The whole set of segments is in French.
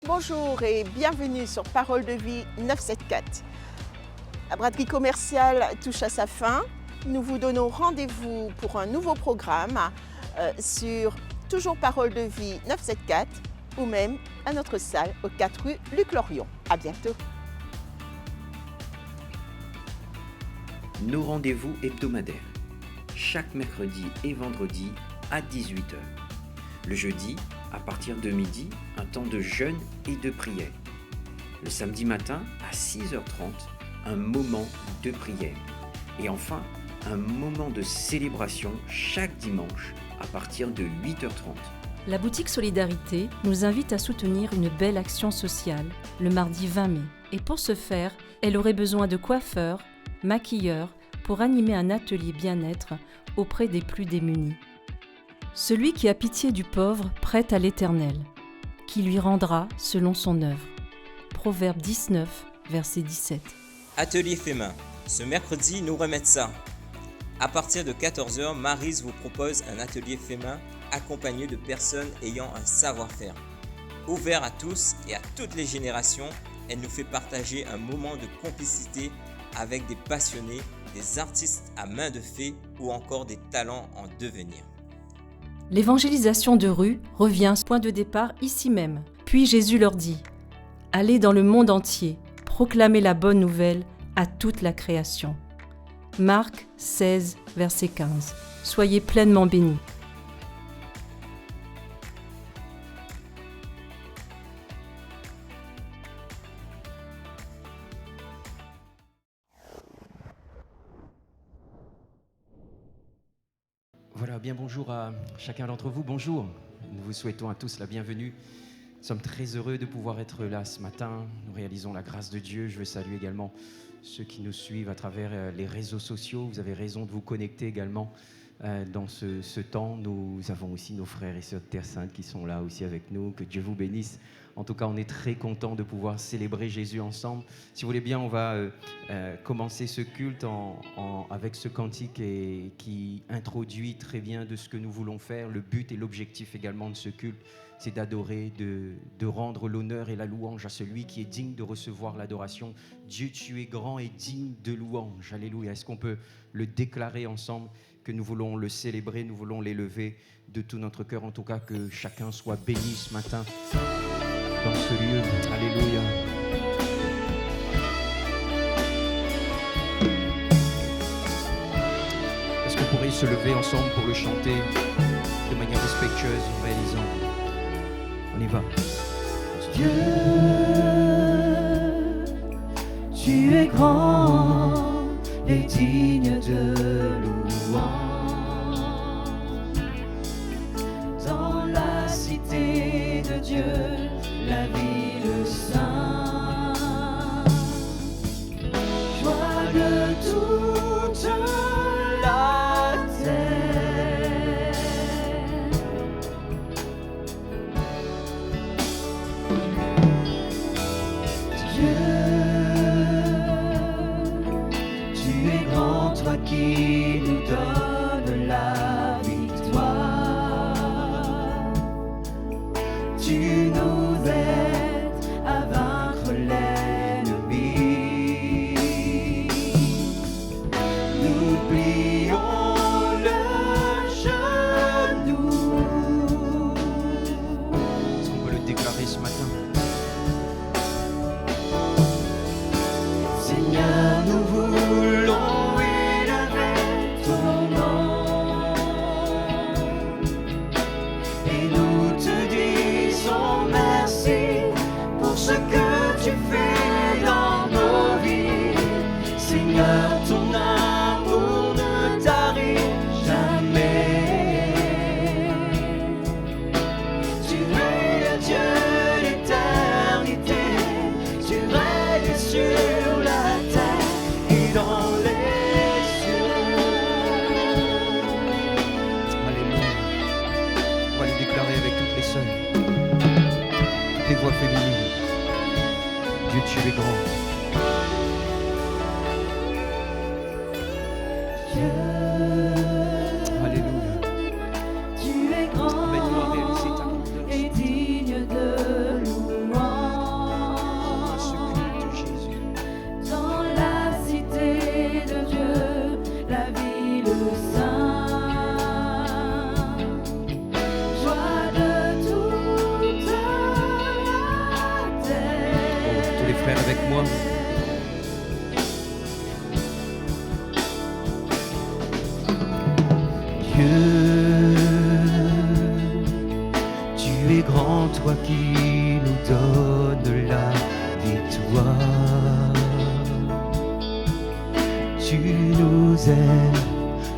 Bonjour et bienvenue sur Parole de Vie 974. La braderie commerciale touche à sa fin. Nous vous donnons rendez-vous pour un nouveau programme sur toujours Parole de Vie 974 ou même à notre salle aux 4 rue Luc-Lorion. À bientôt. Nos rendez-vous hebdomadaires, chaque mercredi et vendredi à 18h. Le jeudi, à partir de midi, un temps de jeûne et de prière. Le samedi matin, à 6h30, un moment de prière. Et enfin, un moment de célébration chaque dimanche à partir de 8h30. La boutique Solidarité nous invite à soutenir une belle action sociale le mardi 20 mai. Et pour ce faire, elle aurait besoin de coiffeurs, maquilleurs pour animer un atelier bien-être auprès des plus démunis. Celui qui a pitié du pauvre prête à l'Éternel, qui lui rendra selon son œuvre. Proverbe 19, verset 17. Atelier fait main. Ce mercredi, nous remettent ça. À partir de 14h, Maryse vous propose un atelier fait main accompagné de personnes ayant un savoir-faire. Ouvert à tous et à toutes les générations, elle nous fait partager un moment de complicité avec des passionnés, des artistes à main de fée ou encore des talents en devenir. L'évangélisation de rue revient point de départ ici même. Puis Jésus leur dit « Allez dans le monde entier, proclamez la bonne nouvelle à toute la création. » Marc 16, verset 15. Soyez pleinement bénis. Voilà, bien bonjour à chacun d'entre vous. Bonjour, nous vous souhaitons à tous la bienvenue. Nous sommes très heureux de pouvoir être là ce matin. Nous réalisons la grâce de Dieu. Je veux saluer également ceux qui nous suivent à travers les réseaux sociaux. Vous avez raison de vous connecter également dans ce temps. Nous avons aussi nos frères et sœurs de Terre Sainte qui sont là aussi avec nous. Que Dieu vous bénisse. En tout cas, on est très contents de pouvoir célébrer Jésus ensemble. Si vous voulez bien, on va commencer ce culte avec ce cantique qui introduit très bien de ce que nous voulons faire. Le but et l'objectif également de ce culte, c'est d'adorer, de rendre l'honneur et la louange à celui qui est digne de recevoir l'adoration. Dieu, tu es grand et digne de louange. Alléluia. Est-ce qu'on peut le déclarer ensemble, que nous voulons le célébrer, nous voulons l'élever de tout notre cœur. En tout cas, que chacun soit béni ce matin dans ce lieu. Alléluia. Est-ce qu'on pourrait se lever ensemble pour le chanter de manière respectueuse en réalisant? On y va. Dieu, tu es grand et digne de louange. Dans la cité de Dieu, la ville sainte, joie de toute la terre. Dieu, tu es grand, toi qui nous donnes la victoire. Tu nous aides à vaincre l'ennemi. Nous plions le genou. Est-ce qu'on peut le déclarer ce matin? Seigneur, nous voulons élever ton nom et nous te disons merci pour ce que tu fais dans nos vies. Seigneur, ton amour ne tarit jamais. Tu es le Dieu d'éternité, tu règnes sur la terre et dans les cieux. Alléluia. On va le déclarer avec toutes les sœurs, toutes les voix féminines. Dieu, tu es grand. Dieu, Alléluia. tu es grand Aide-nous à réaliser ta grandeur. et digne de louange. moi. Dieu, tu es grand, toi qui nous donnes la victoire. Tu nous aides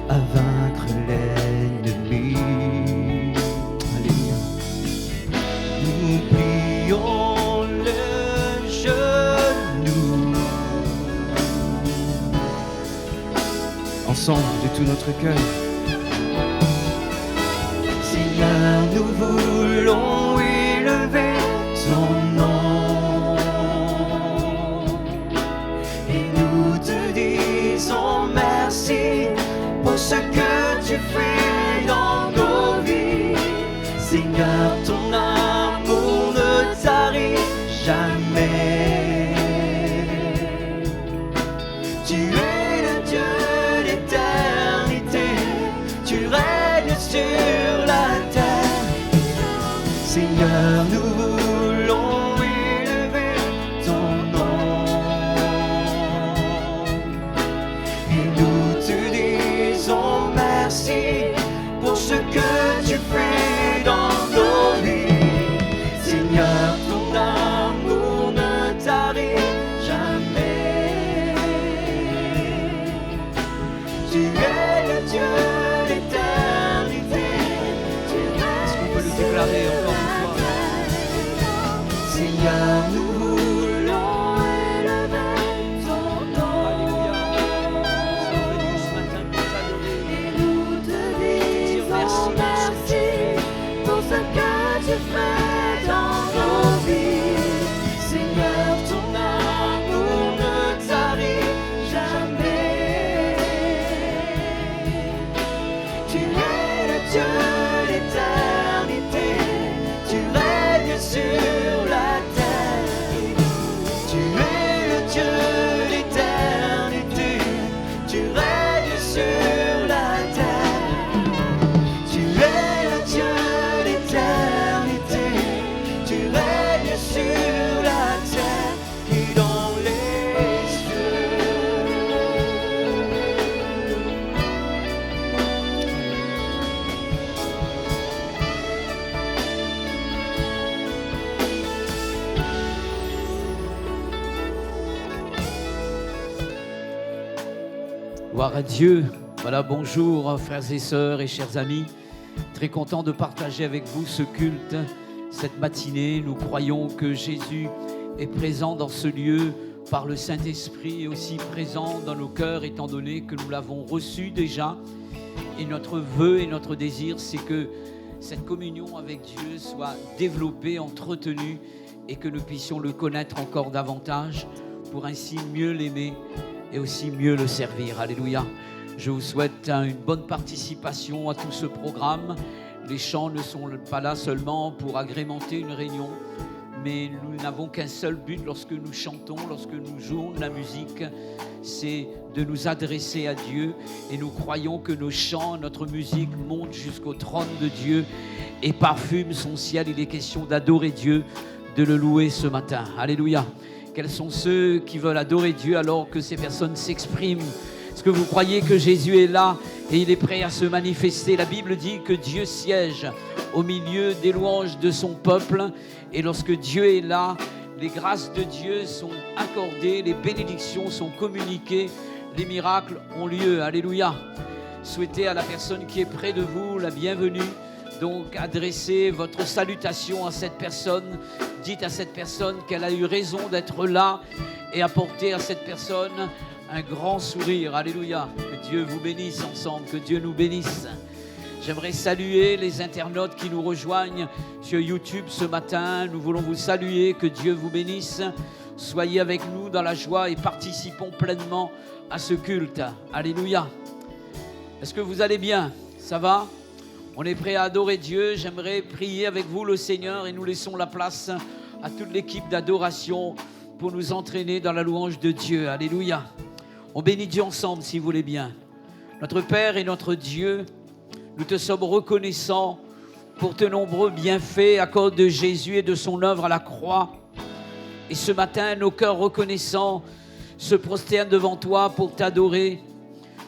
à vaincre l'ennemi. Alléluia. Nous plions le genou. Ensemble, de tout notre cœur. Seigneur, nous voulons élever ton nom et nous te disons merci pour ce que tu fais dans nos vies. Seigneur, ton amour ne tarit jamais. Tu es le Dieu d'éternité, tu règnes sur la terre. Seigneur, nous voulons élever ton nom et nous te disons merci pour ce que tu fais dans nos vies. Seigneur, ton amour ne tarit jamais. Tu es le Dieu d'éternité. Est-ce qu'on peut le déclarer encore une fois? Seigneur, nous voulons élever ton nom. Alléluia. Nous sommes venus ce matin pour t'adorer. Et nous te disons merci pour ce que tu fais dans nos vies. Seigneur, ton amour ne tarit jamais. Tu es le Dieu d'éternité, tu règnes sur la terre. Tu es le Dieu d'éternité, tu règnes sur la terre. Tu es le Dieu d'éternité, tu règnes sur la terre et dans les cieux. Gloire à Dieu. Voilà, bonjour frères et sœurs et chers amis. Très content de partager avec vous ce culte cette matinée. Nous croyons que Jésus est présent dans ce lieu par le Saint-Esprit et aussi présent dans nos cœurs étant donné que nous l'avons reçu déjà. Et notre vœu et notre désir, c'est que cette communion avec Dieu soit développée, entretenue et que nous puissions le connaître encore davantage pour ainsi mieux l'aimer et aussi mieux le servir. Alléluia. Je vous souhaite une bonne participation à tout ce programme. Les chants ne sont pas là seulement pour agrémenter une réunion, mais nous n'avons qu'un seul but lorsque nous chantons, lorsque nous jouons de la musique, c'est de nous adresser à Dieu. Et nous croyons que nos chants, notre musique montent jusqu'au trône de Dieu et parfument son ciel. Il est question d'adorer Dieu, de le louer ce matin. Alléluia. Quels sont ceux qui veulent adorer Dieu alors que ces personnes s'expriment? Est-ce que vous croyez que Jésus est là et il est prêt à se manifester? La Bible dit que Dieu siège au milieu des louanges de son peuple. Et lorsque Dieu est là, les grâces de Dieu sont accordées, les bénédictions sont communiquées, les miracles ont lieu. Alléluia. Souhaitez à la personne qui est près de vous la bienvenue. Donc adressez votre salutation à cette personne. Dites à cette personne qu'elle a eu raison d'être là et apportez à cette personne un grand sourire. Alléluia. Que Dieu vous bénisse ensemble, que Dieu nous bénisse. J'aimerais saluer les internautes qui nous rejoignent sur YouTube ce matin. Nous voulons vous saluer, que Dieu vous bénisse. Soyez avec nous dans la joie et participons pleinement à ce culte. Alléluia. Est-ce que vous allez bien? Ça va? On est prêt à adorer Dieu. J'aimerais prier avec vous le Seigneur et nous laissons la place à toute l'équipe d'adoration pour nous entraîner dans la louange de Dieu. Alléluia. On bénit Dieu ensemble si vous voulez bien. Notre Père et notre Dieu, nous te sommes reconnaissants pour tes nombreux bienfaits à cause de Jésus et de son œuvre à la croix. Et ce matin, nos cœurs reconnaissants se prosternent devant toi pour t'adorer.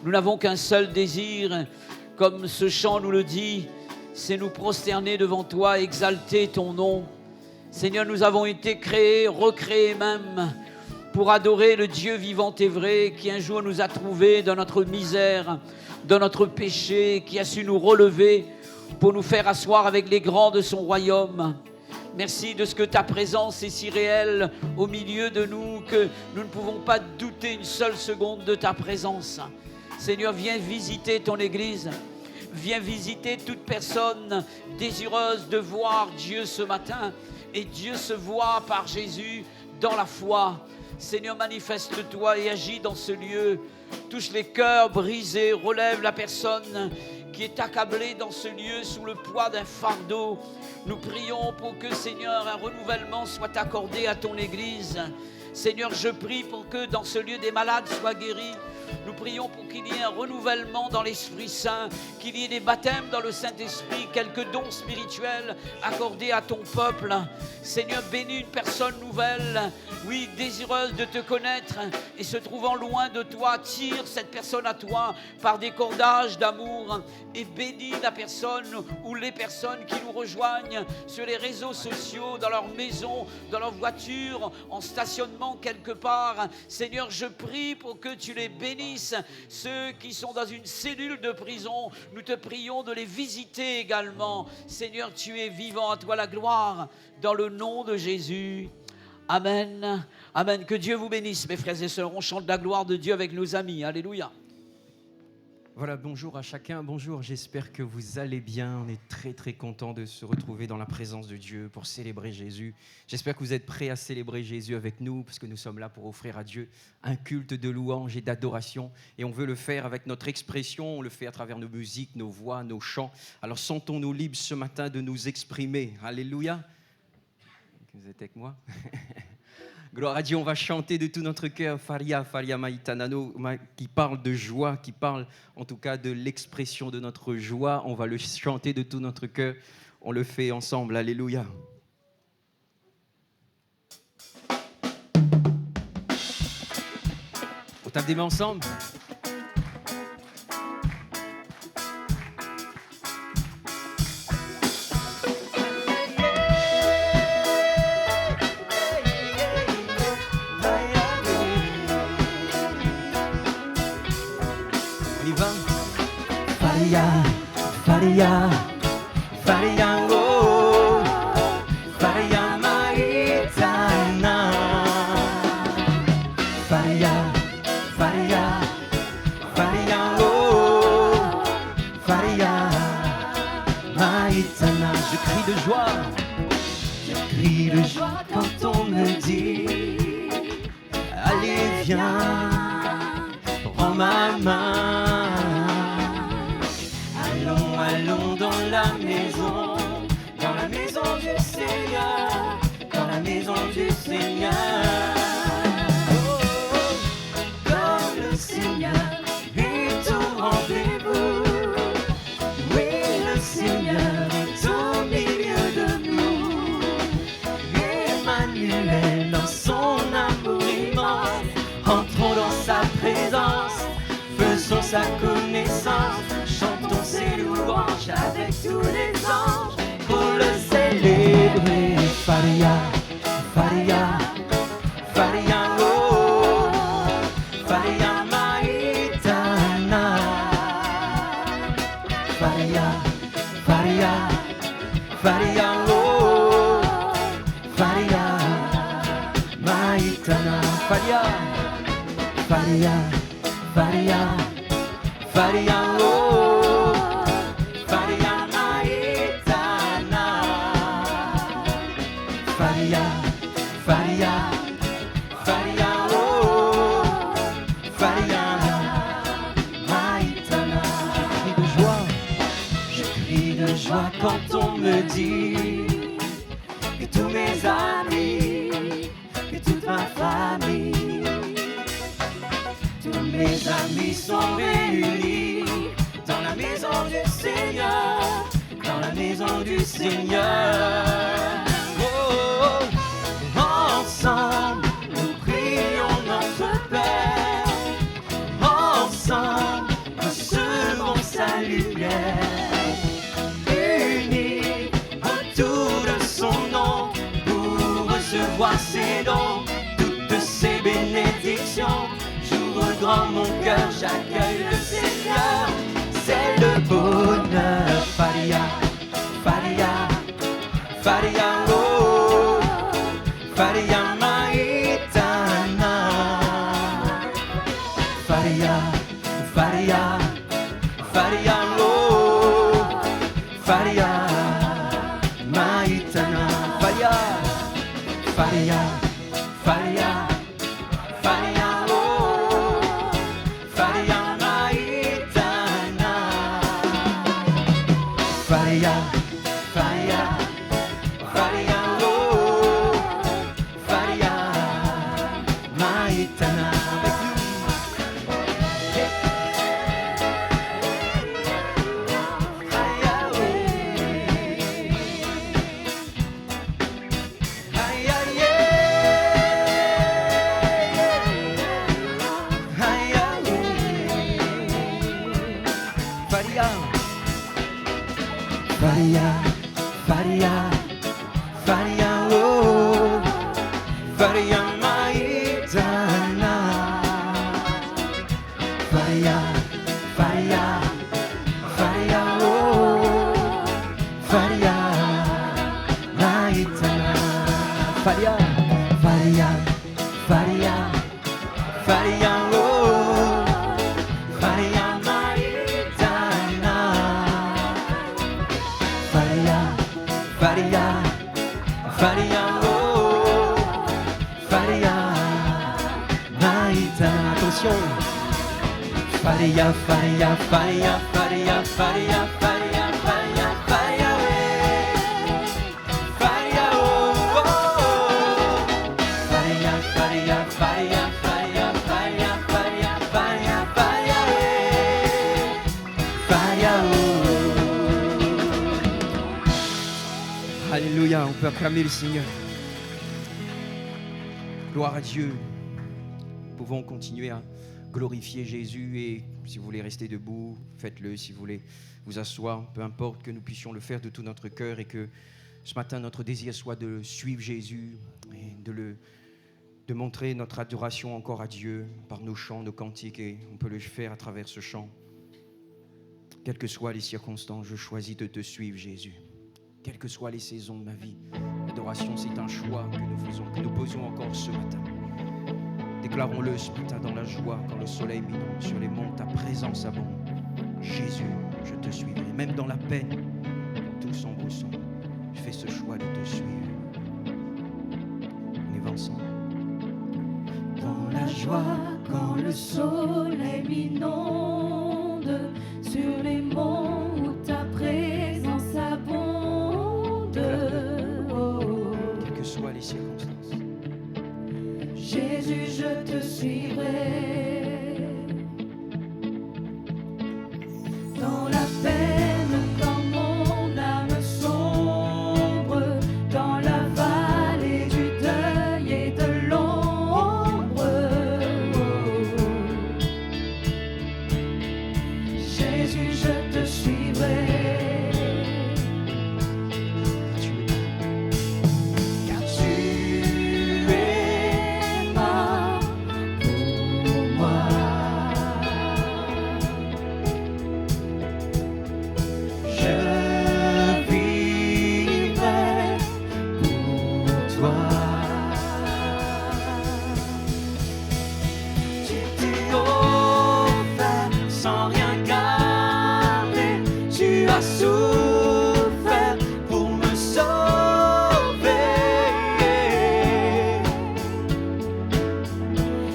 Nous n'avons qu'un seul désir, comme ce chant nous le dit, c'est nous prosterner devant toi, exalter ton nom. Seigneur, nous avons été créés, recréés même, pour adorer le Dieu vivant et vrai, qui un jour nous a trouvés dans notre misère, dans notre péché, qui a su nous relever pour nous faire asseoir avec les grands de son royaume. Merci de ce que ta présence est si réelle au milieu de nous que nous ne pouvons pas douter une seule seconde de ta présence. Seigneur, viens visiter ton Église. Viens visiter toute personne désireuse de voir Dieu ce matin. Et Dieu se voit par Jésus dans la foi. Seigneur, manifeste-toi et agis dans ce lieu. Touche les cœurs brisés, relève la personne qui est accablée dans ce lieu sous le poids d'un fardeau. Nous prions pour que, Seigneur, un renouvellement soit accordé à ton Église. Seigneur, je prie pour que dans ce lieu des malades soient guéris. Nous prions pour qu'il y ait un renouvellement dans l'Esprit Saint, qu'il y ait des baptêmes dans le Saint-Esprit, quelques dons spirituels accordés à ton peuple. Seigneur, bénis une personne nouvelle, oui, désireuse de te connaître et se trouvant loin de toi. Tire cette personne à toi par des cordages d'amour et bénis la personne ou les personnes qui nous rejoignent sur les réseaux sociaux, dans leur maison, dans leur voiture, en stationnement quelque part. Seigneur, je prie pour que tu les bénisses. Ceux qui sont dans une cellule de prison, nous te prions de les visiter également. Seigneur, tu es vivant, à toi la gloire, dans le nom de Jésus. Amen. Amen. Que Dieu vous bénisse, mes frères et sœurs. On chante la gloire de Dieu avec nos amis. Alléluia. Voilà, bonjour à chacun, bonjour, j'espère que vous allez bien. On est très très content de se retrouver dans la présence de Dieu pour célébrer Jésus. J'espère que vous êtes prêts à célébrer Jésus avec nous, parce que nous sommes là pour offrir à Dieu un culte de louange et d'adoration. Et on veut le faire avec notre expression, on le fait à travers nos musiques, nos voix, nos chants. Alors sentons-nous libres ce matin de nous exprimer. Alléluia. Vous êtes avec moi? Gloire à Dieu, on va chanter de tout notre cœur Faria, Faria Maitanano, qui parle de joie, qui parle en tout cas de l'expression de notre joie. On va le chanter de tout notre cœur. On le fait ensemble. Alléluia. On tape des mains ensemble. Faria, Faria, oh, Faria Maitana. Faria, Faria, Faria, oh, Faria Maitana. Je crie de joie, je crie de joie quand on me dit allez viens, prends ma main. Allons dans la maison du Seigneur, dans la maison du Seigneur. Oh, comme le Seigneur est au rendez-vous. Oui, le Seigneur est au milieu de nous. Emmanuel dans son amour immense. Entrons dans sa présence, faisons sa connaissance. Chantons ses louanges avec tous les anges pour le célébrer. Faria, Faria, Faria, oh, Faria Maitana. Faria, Faria, Faria, oh, Faria Maitana. Faria, Faria, Faria, Faria, oh, Faria Maitana. Faria, Faria, Faria, oh, Faria Maitana. Je crie de joie quand on me dit que tous mes amis, que toute ma famille, tous mes amis sont réunis dans la maison du Seigneur, dans la maison du Seigneur. Oh, ensemble, recevoir ses dons, toutes ses bénédictions. J'ouvre grand mon cœur, j'accueille le Seigneur. C'est le bonheur. Faria, Faria, Faria, oh, Faria Maitana. Faria, Faria, Faria, oh, Faria Maitana. Faria, Faria, Faria, Faria, oh, Faria Maitana. Faria, Faria, Faria, oh, Faria Maitana. Avec nous. Faria, Faria, Faria, oh, Faria Maitana. Faria, Faria, Faria, oh, Faria Maitana. Faria, Faria, Faria, Faria, oh, Faria Maitana. Faria, Faria, Faria, oh, Faria Maitana. Attention. Faria, Faria, Faria, Faria, Faria, Faria, Faria, Faria, Faria, oh, oh. Faria, Faria, Faria, Faria, Faria, Faria, Faria, Faria, Faria, oh. Alléluia, on peut acclamer le Seigneur. Gloire à Dieu. Nous pouvons continuer à glorifier Jésus et si vous voulez rester debout, faites-le. Si vous voulez vous asseoir, peu importe, que nous puissions le faire de tout notre cœur et que ce matin, notre désir soit de suivre Jésus et de montrer notre adoration encore à Dieu par nos chants, nos cantiques, et on peut le faire à travers ce chant. Quelles que soient les circonstances, je choisis de te suivre, Jésus. Quelles que soient les saisons de ma vie, l'adoration, c'est un choix que nous faisons, que nous posons encore ce matin. Déclarons-le ce matin dans la joie, quand le soleil m'inonde sur les monts, ta présence abonde. Jésus, je te suivrai, même dans la peine, tout sombre sombre, je fais ce choix de te suivre. On y va ensemble. Dans la joie, quand le soleil m'inonde, sur les monts où ta présence abonde. Oh. Quelles que soient les circonstances. Jésus, je te suivrai. Dans la peine, quand mon âme sombre, dans la vallée du deuil et de l'ombre. Jésus, je te suivrai. Car tu es mort pour moi. Je vivrai pour toi. Tu t'es offert sans rien garder. Tu as souffert pour me sauver.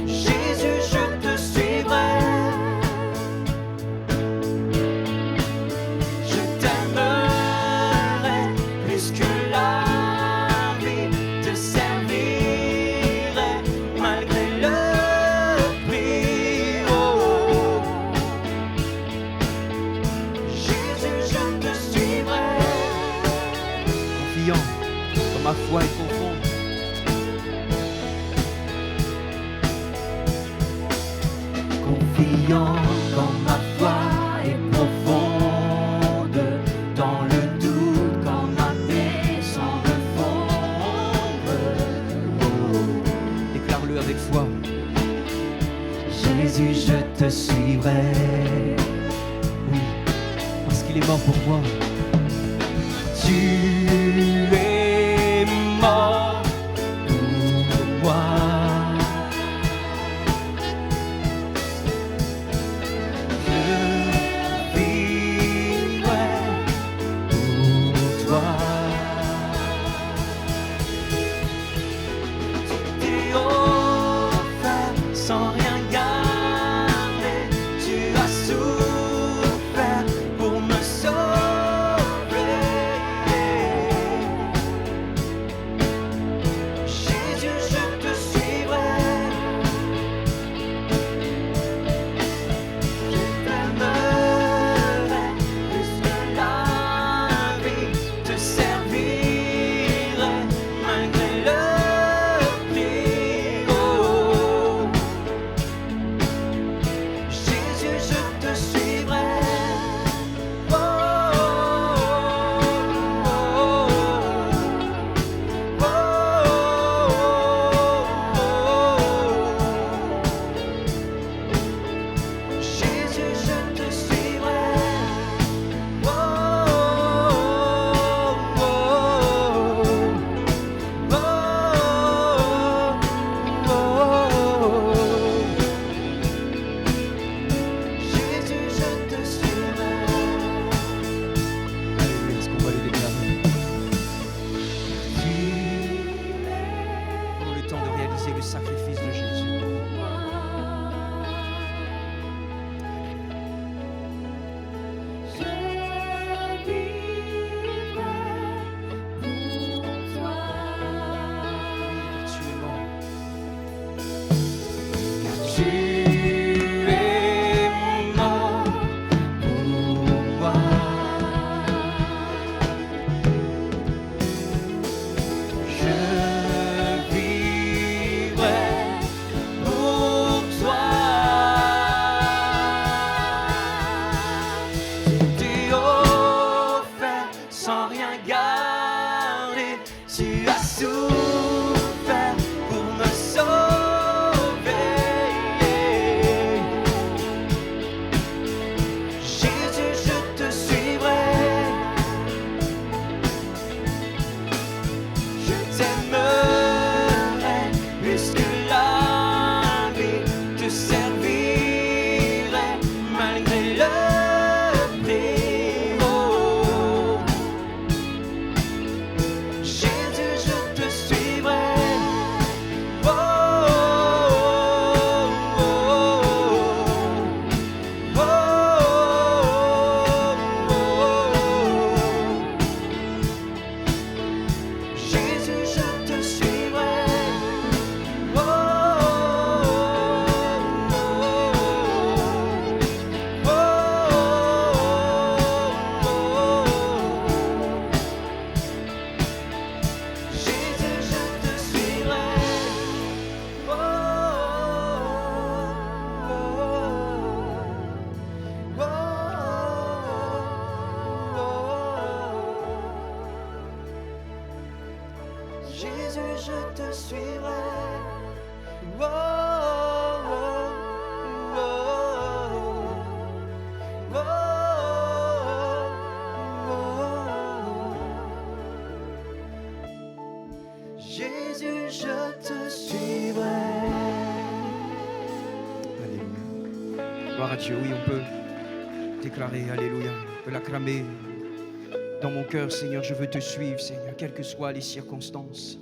Jésus, je te suivrai. Je t'aimerai plus que la vie, te servirai malgré le prix. Oh. Jésus, je te suivrai. Confiant quand ma foi est profonde. Confiant quand ma foi est profonde, dans le doute quand ma paix semble fondre. te suivrai. Oui, parce qu'il est mort pour moi. Tu es mort pour moi. Je vivrai pour toi. Tu t'es offert sans rien garder. Tu as souffert pour me sauver. Jésus, je te suivrai. Je t'aimerai jusque la vie, te servirai malgré le prix. Oh, Jésus, je te suivrai. Oh, Jésus, je te suivrai. Jésus, je te suivrai. Alléluia, est-ce qu'on va le déclarer? Prenons le temps de réaliser le sacrifice de Jésus. Tu es mort. Tu es mort pour moi. Je vivrai pour toi. Tu t'es offert sans rien garder. Tu as souffert pour me sauver. Jésus, je te suivrai. Je t'aimerai jusque la vie, te servirai malgré le prix. Oh, Jésus, je te suivrai. Oh, Jésus, je te suivrai. Oh, Jésus, je te suivrai. Jésus, je te suivrai. Jésus, je te suivrai. Alléluia. Gloire à Dieu. Oui, on peut déclarer Alléluia. On peut l'acclamer. Dans mon cœur, Seigneur, je veux te suivre, Seigneur, quelles que soient les circonstances,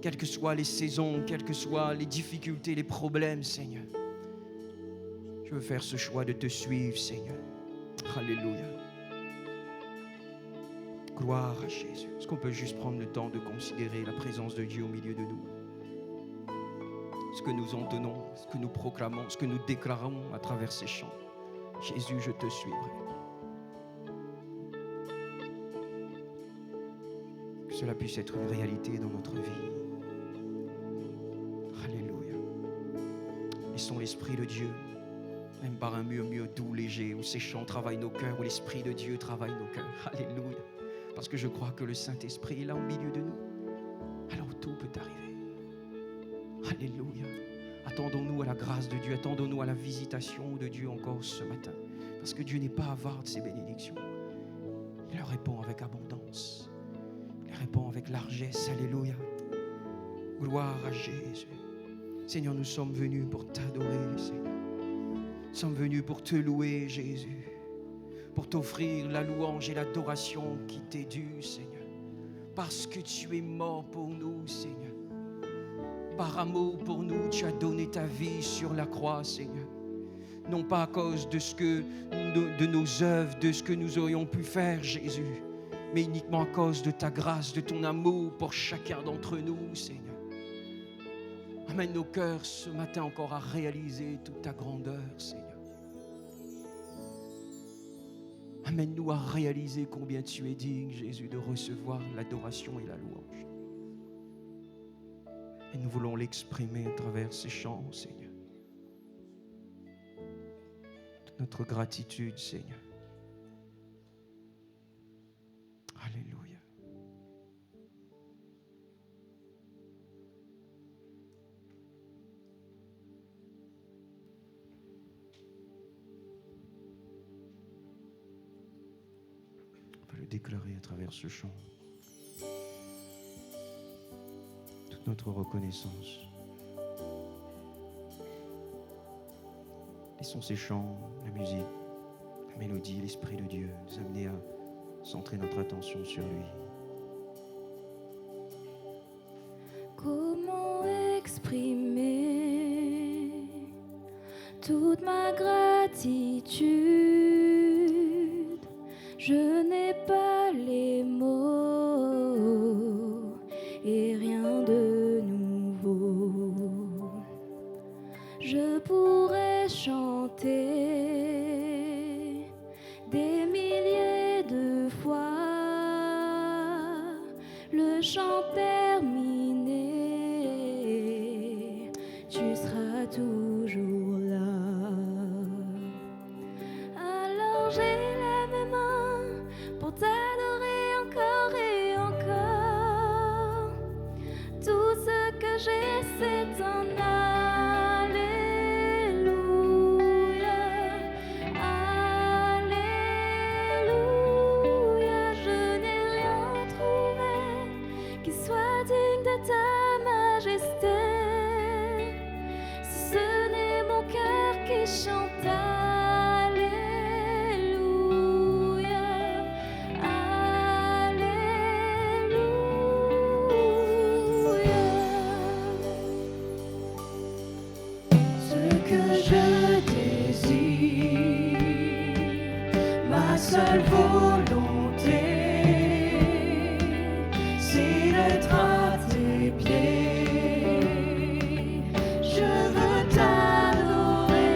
quelles que soient les saisons, quelles que soient les difficultés, les problèmes, Seigneur. Je veux faire ce choix de te suivre, Seigneur. Alléluia. Gloire à Jésus. Est-ce qu'on peut juste prendre le temps de considérer la présence de Dieu au milieu de nous? Ce que nous entendons, ce que nous proclamons, ce que nous déclarons à travers ces chants. Jésus, je te suivrai. Que cela puisse être une réalité dans notre vie. Alléluia. Laissons l'Esprit de Dieu, même par un murmure doux, léger, où ces chants travaillent nos cœurs, où l'Esprit de Dieu travaille nos cœurs. Alléluia. Parce que je crois que le Saint-Esprit est là au milieu de nous. Alors tout peut arriver. Alléluia. À attendons-nous à la grâce de Dieu, attendons-nous à la visitation de Dieu encore ce matin. Parce que Dieu n'est pas avare de ses bénédictions. Il leur répond avec abondance. Il répond avec largesse. Alléluia. Gloire à Jésus. Seigneur, nous sommes venus pour t'adorer, Seigneur. Nous sommes venus pour te louer, Jésus. Pour t'offrir la louange et l'adoration qui t'est due, Seigneur. Parce que tu es mort pour nous, Seigneur. Par amour pour nous, tu as donné ta vie sur la croix, Seigneur. Non pas à cause de nos œuvres, de ce que nous aurions pu faire, Jésus, mais uniquement à cause de ta grâce, de ton amour pour chacun d'entre nous, Seigneur. Amène nos cœurs ce matin encore à réaliser toute ta grandeur, Seigneur. Amène-nous à réaliser combien tu es digne, Jésus, de recevoir l'adoration et la louange. Et nous voulons l'exprimer à travers ces chants, Seigneur. Toute notre gratitude, Seigneur. Alléluia. On va le déclarer à travers ce chant. Toute notre reconnaissance. Laissons ces chants, la musique, la mélodie, l'Esprit de Dieu nous amener à centrer notre attention sur lui. Comment exprimer toute ma gratitude? Je n'ai pas les mots et rien de nouveau. Je pourrais chanter des milliers de fois le chant terminé, tu seras toujours là. Alors j'élève mes mains pour t'adorer encore et encore. Tout ce que j'ai, c'est un alléluia, alléluia. Je n'ai rien trouvé qui soit digne de ta majesté. Si ce n'est mon cœur qui chante alléluia, alléluia. Ce que je désire, ma seule volonté, c'est d'être à tes pieds. Je veux t'adorer.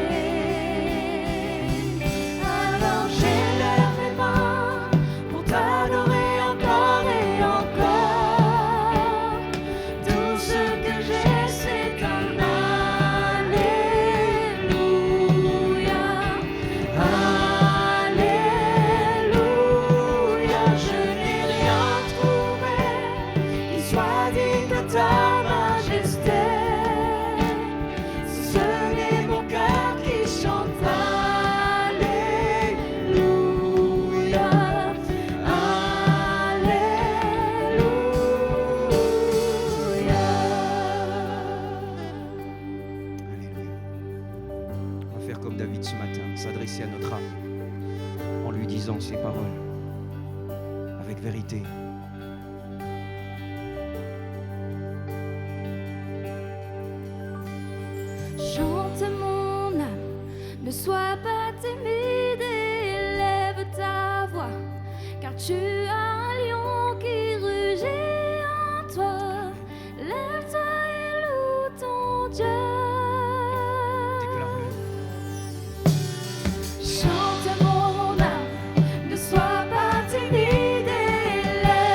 Alors j'élève mes mains pour t'adorer encore et encore. Tout ce que j'ai, c'est un alléluia, alléluia. Je n'ai rien trouvé qui soit digne de ta majesté. Si ce n'est mon cœur qui chante alléluia, Alléluia. On va faire comme David ce matin, s'adresser à notre âme en lui disant ces paroles avec vérité. Chante mon âme, ne sois pas timide et élève ta voix, car tu as un lion qui rugit en toi. Lève-toi et loue ton Dieu. Déclare-le. Chante mon âme, ne sois pas timide et élève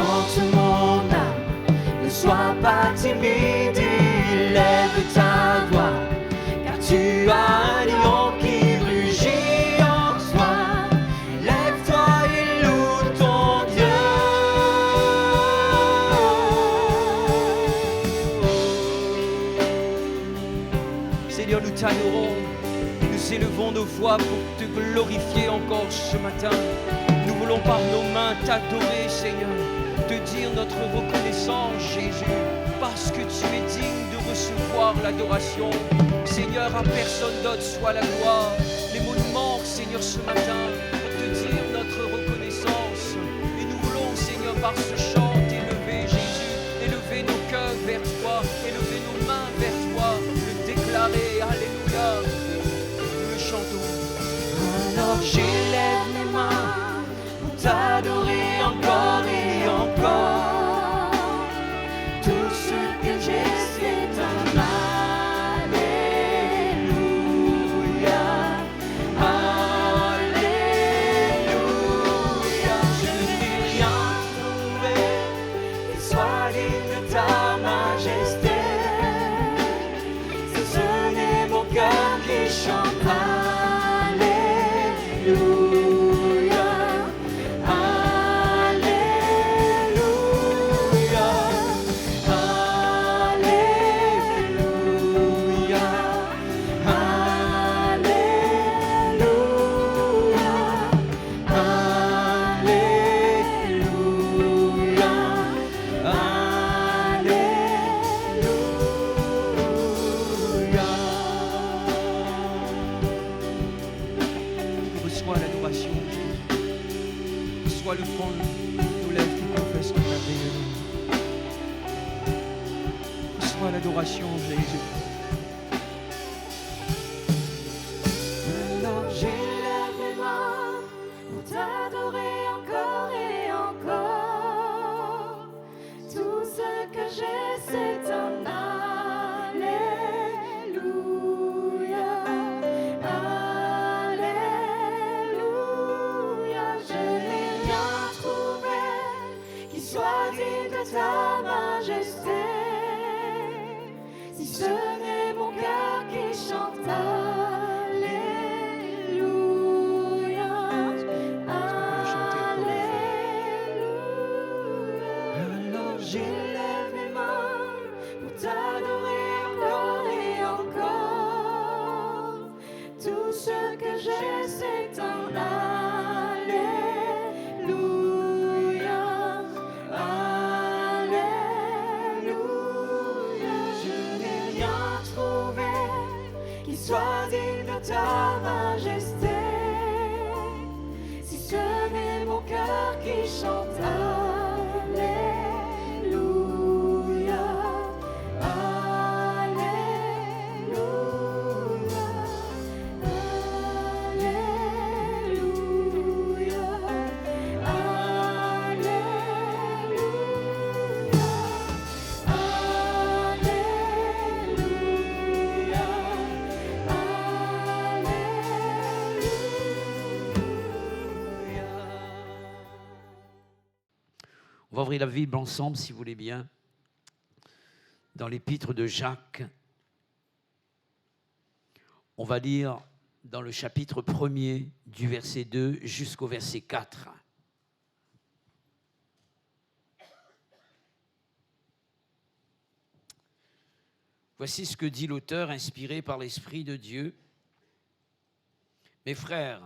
chante mon âme, ne sois pas timide, élève ta voix, car tu as un lion qui rugit en toi. Lève-toi et loue ton Dieu. Seigneur, nous t'adorons, nous élevons nos voix pour te glorifier encore ce matin. Nous voulons par nos mains t'adorer, Seigneur, te dire notre reconnaissance, Jésus, parce que tu es digne de recevoir l'adoration. Seigneur, à personne d'autre soit la gloire. Les mots nous manquent, Seigneur, ce matin, pour te dire notre reconnaissance. Et nous voulons, Seigneur, par ce chant, t'élever, Jésus, élever nos cœurs vers toi, élever nos mains vers toi, le déclarer, alléluia. Nous le chantons. Alors j'élève mes mains pour t'adorer encore et encore. Tout ce que j'ai, c'est un alléluia. Alléluia. Je n'ai rien trouvé qui soit digne de ta majesté. Si ce n'est mon cœur qui chante. Reçois l'adoration, Jésus. Reçois le front de nos lèvres qui confessent ton merveilleux nom. Reçois l'adoration, Jésus. Alors j'élève mes mains pour t'adorer encore et encore. Tout ce que j'ai, c'est un ta majesté. Si ce n'est mon cœur qui chante alléluia, alléluia. Alors j'élève mes mains pour t'adorer encore et encore. Tout ce que j'ai, c'est un sois digne de ta majesté. Si ce n'est mon cœur qui chante alléluia, On va ouvrir la Bible ensemble, si vous voulez bien, dans l'épître de Jacques. On va lire dans le chapitre 1er, du verset 2 jusqu'au verset 4. Voici ce que dit l'auteur inspiré par l'Esprit de Dieu. Mes frères,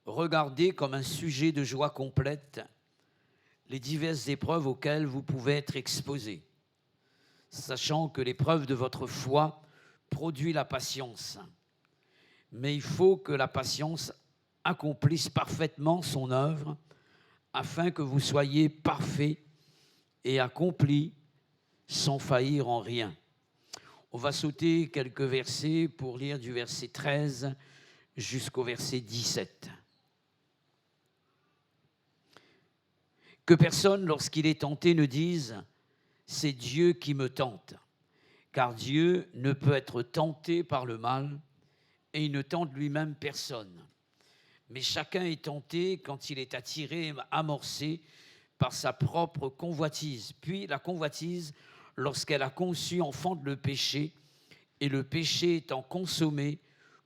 regardez comme un sujet de joie complète les diverses épreuves auxquelles vous pouvez être exposés, sachant que l'épreuve de votre foi produit la patience. Mais il faut que la patience accomplisse parfaitement son œuvre, afin que vous soyez parfaits et accomplis sans faillir en rien. On va sauter quelques versets pour lire du verset 13 jusqu'au verset 17. Que personne, lorsqu'il est tenté, ne dise « c'est Dieu qui me tente », car Dieu ne peut être tenté par le mal et il ne tente lui-même personne. Mais chacun est tenté quand il est attiré et amorcé par sa propre convoitise. Puis la convoitise, lorsqu'elle a conçu, enfante le péché, et le péché étant consommé,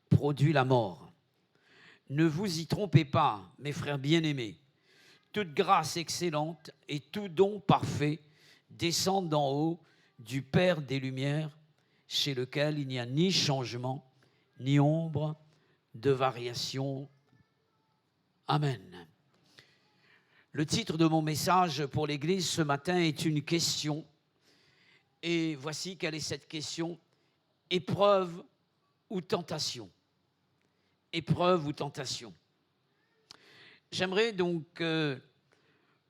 produit la mort. Ne vous y trompez pas, mes frères bien-aimés. Toute grâce excellente et tout don parfait descendent d'en haut du Père des Lumières, chez lequel il n'y a ni changement, ni ombre de variation. Amen. Le titre de mon message pour l'Église ce matin est une question. Et voici quelle est cette question. Épreuve ou tentation? Épreuve ou tentation? J'aimerais donc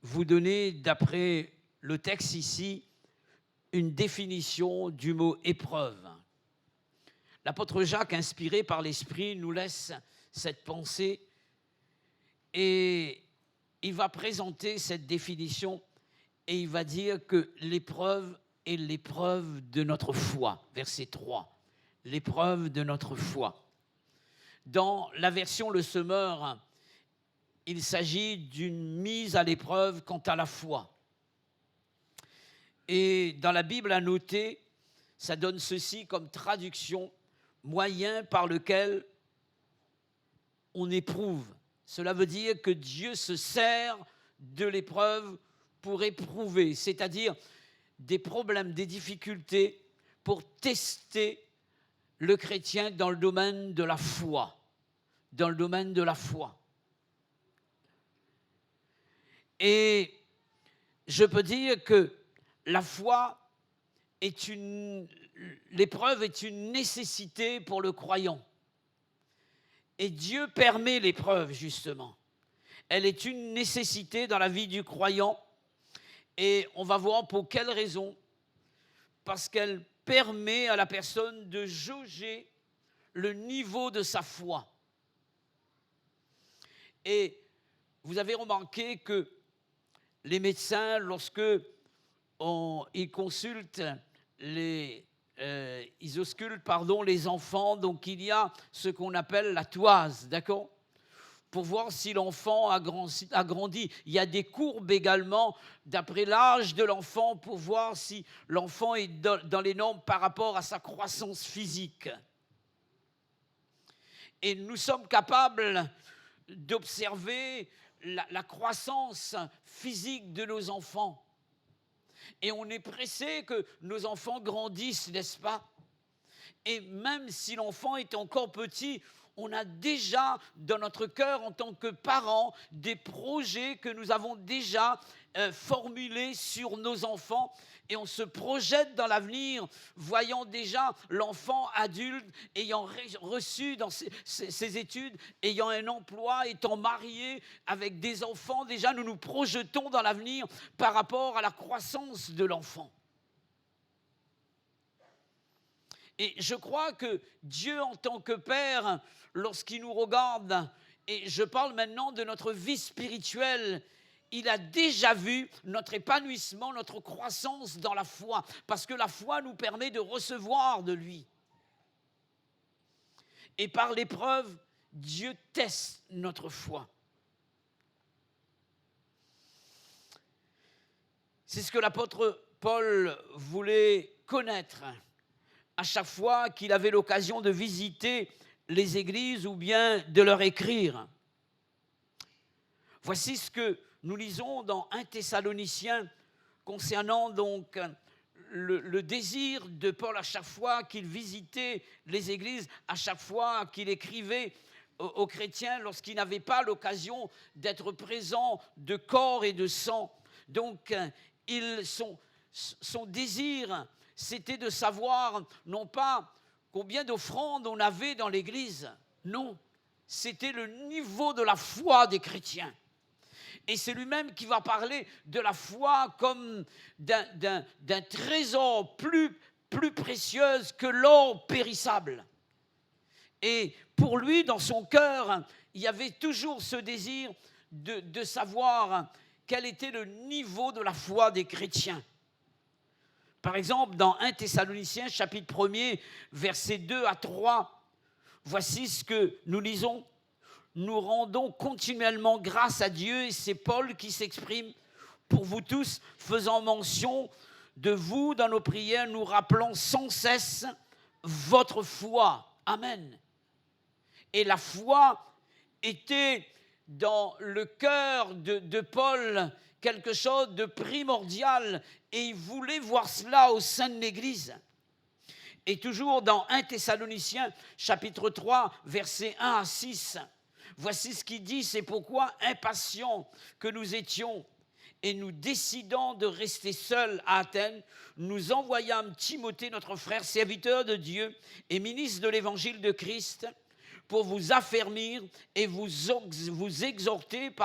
vous donner, d'après le texte ici, une définition du mot épreuve. L'apôtre Jacques, inspiré par l'Esprit, nous laisse cette pensée et il va présenter cette définition et il va dire que l'épreuve est l'épreuve de notre foi. Verset 3, l'épreuve de notre foi. Dans la version Le Semeur, il s'agit d'une mise à l'épreuve quant à la foi. Et dans la Bible à noter, ça donne ceci comme traduction, moyen par lequel on éprouve. Cela veut dire que Dieu se sert de l'épreuve pour éprouver, c'est-à-dire des problèmes, des difficultés, pour tester le chrétien dans le domaine de la foi. Dans le domaine de la foi. Et je peux dire que la foi l'épreuve est une nécessité pour le croyant. Et Dieu permet l'épreuve, justement. Elle est une nécessité dans la vie du croyant. Et on va voir pour quelle raison. Parce qu'elle permet à la personne de jauger le niveau de sa foi. Et vous avez remarqué que les médecins, lorsque ils consultent ils auscultent les enfants, donc il y a ce qu'on appelle la toise, d'accord ? Pour voir si l'enfant a grandi. Il y a des courbes également, d'après l'âge de l'enfant, pour voir si l'enfant est dans les normes par rapport à sa croissance physique. Et nous sommes capables d'observer la croissance physique de nos enfants. Et on est pressé que nos enfants grandissent, n'est-ce pas? Et même si l'enfant est encore petit, on a déjà dans notre cœur en tant que parents des projets que nous avons déjà formulés sur nos enfants. Et on se projette dans l'avenir, voyant déjà l'enfant adulte, ayant reçu dans ses études, ayant un emploi, étant marié avec des enfants. Déjà, nous nous projetons dans l'avenir par rapport à la croissance de l'enfant. Et je crois que Dieu, en tant que Père, lorsqu'il nous regarde, et je parle maintenant de notre vie spirituelle, il a déjà vu notre épanouissement, notre croissance dans la foi, parce que la foi nous permet de recevoir de lui. Et par l'épreuve, Dieu teste notre foi. C'est ce que l'apôtre Paul voulait connaître à chaque fois qu'il avait l'occasion de visiter les églises ou bien de leur écrire. Voici ce que nous lisons dans 1 Thessaloniciens concernant donc le désir de Paul à chaque fois qu'il visitait les églises, à chaque fois qu'il écrivait aux chrétiens lorsqu'il n'avait pas l'occasion d'être présent de corps et de sang. Donc, son désir, c'était de savoir non pas combien d'offrandes on avait dans l'église, non, c'était le niveau de la foi des chrétiens. Et c'est lui-même qui va parler de la foi comme d'un trésor plus précieux que l'or périssable. Et pour lui, dans son cœur, il y avait toujours ce désir de savoir quel était le niveau de la foi des chrétiens. Par exemple, dans 1 Thessaloniciens, chapitre 1er, versets 2 à 3, voici ce que nous lisons. Nous rendons continuellement grâce à Dieu, et c'est Paul qui s'exprime, pour vous tous, faisant mention de vous dans nos prières, nous rappelant sans cesse votre foi. Amen. Et la foi était dans le cœur de Paul quelque chose de primordial, et il voulait voir cela au sein de l'Église. Et toujours dans 1 Thessaloniciens, chapitre 3, versets 1 à 6, voici ce qu'il dit: c'est pourquoi, impatients que nous étions, et nous décidant de rester seuls à Athènes, nous envoyâmes Timothée, notre frère, serviteur de Dieu et ministre de l'évangile de Christ, pour vous affermir et vous exhorter,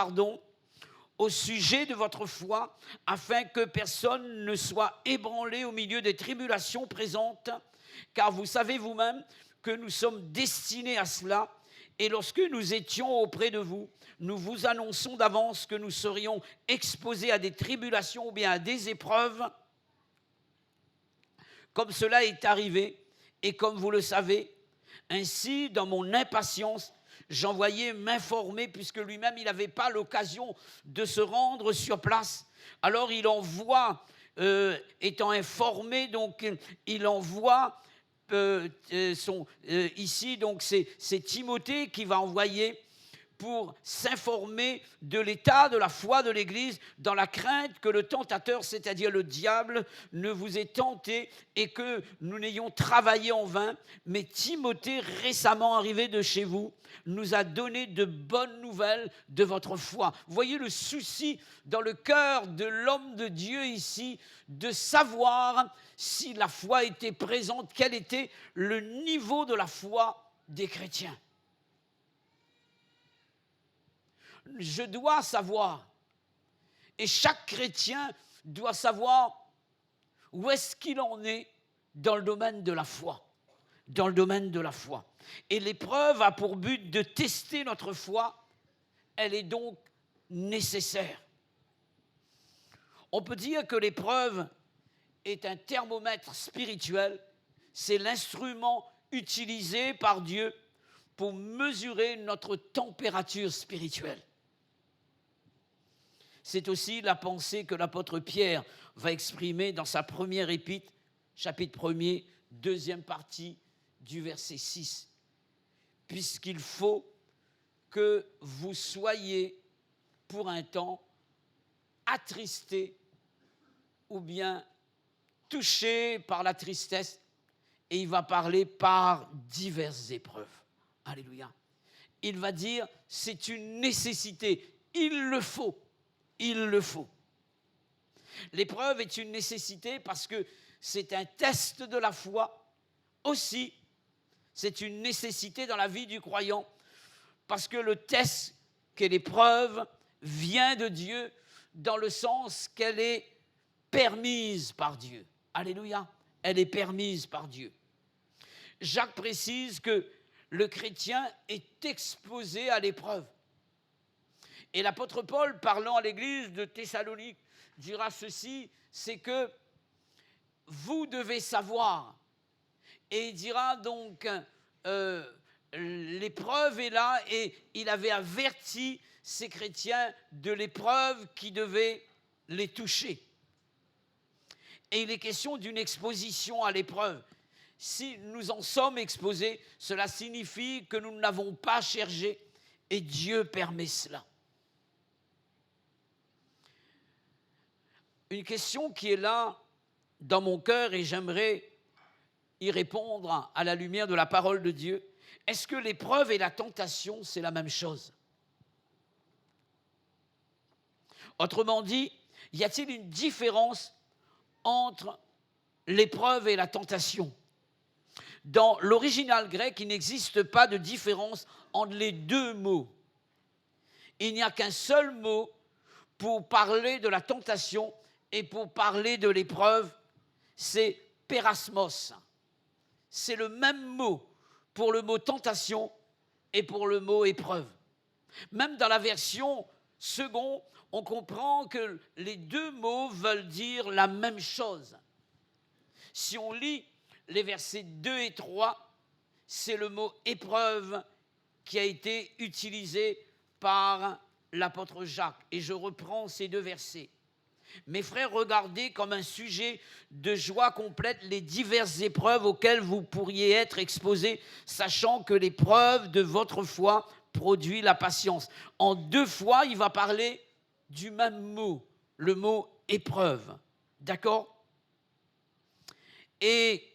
au sujet de votre foi, afin que personne ne soit ébranlé au milieu des tribulations présentes, car vous savez vous-même que nous sommes destinés à cela. Et lorsque nous étions auprès de vous, nous vous annonçons d'avance que nous serions exposés à des tribulations ou bien à des épreuves, comme cela est arrivé, et comme vous le savez. Ainsi, dans mon impatience, j'envoyais m'informer, puisque lui-même, il n'avait pas l'occasion de se rendre sur place. Alors, il envoie, étant informé, donc, il envoie ici, donc, c'est Timothée qui va envoyer pour s'informer de l'état de la foi de l'Église, dans la crainte que le tentateur, c'est-à-dire le diable, ne vous ait tenté et que nous n'ayons travaillé en vain. Mais Timothée, récemment arrivé de chez vous, nous a donné de bonnes nouvelles de votre foi. Voyez le souci dans le cœur de l'homme de Dieu ici, de savoir si la foi était présente, quel était le niveau de la foi des chrétiens. Je dois savoir, et chaque chrétien doit savoir où est-ce qu'il en est dans le domaine de la foi. Dans le domaine de la foi. Et l'épreuve a pour but de tester notre foi. Elle est donc nécessaire. On peut dire que l'épreuve est un thermomètre spirituel. C'est l'instrument utilisé par Dieu pour mesurer notre température spirituelle. C'est aussi la pensée que l'apôtre Pierre va exprimer dans sa première épître, chapitre 1er, deuxième partie du verset 6. Puisqu'il faut que vous soyez pour un temps attristés ou bien touchés par la tristesse, et il va parler par diverses épreuves. Alléluia. Il va dire, c'est une nécessité, il le faut. Il le faut. L'épreuve est une nécessité parce que c'est un test de la foi. Aussi, c'est une nécessité dans la vie du croyant parce que le test, qu'est l'épreuve, vient de Dieu dans le sens qu'elle est permise par Dieu. Alléluia. Elle est permise par Dieu. Jacques précise que le chrétien est exposé à l'épreuve. Et l'apôtre Paul, parlant à l'église de Thessalonique, dira ceci, c'est que vous devez savoir. Et il dira donc, l'épreuve est là, et il avait averti ces chrétiens de l'épreuve qui devait les toucher. Et il est question d'une exposition à l'épreuve. Si nous en sommes exposés, cela signifie que nous ne l'avons pas cherché, et Dieu permet cela. Une question qui est là dans mon cœur et j'aimerais y répondre à la lumière de la parole de Dieu. Est-ce que l'épreuve et la tentation, c'est la même chose? Autrement dit, y a-t-il une différence entre l'épreuve et la tentation? Dans l'original grec, il n'existe pas de différence entre les deux mots. Il n'y a qu'un seul mot pour parler de la tentation et pour parler de l'épreuve, c'est pérasmos. C'est le même mot pour le mot tentation et pour le mot épreuve. Même dans la version seconde, on comprend que les deux mots veulent dire la même chose. Si on lit les versets 2 et 3, c'est le mot épreuve qui a été utilisé par l'apôtre Jacques. Et je reprends ces deux versets. Mes frères, regardez comme un sujet de joie complète les diverses épreuves auxquelles vous pourriez être exposés, sachant que l'épreuve de votre foi produit la patience. En 2 fois, il va parler du même mot, le mot épreuve. D'accord? Et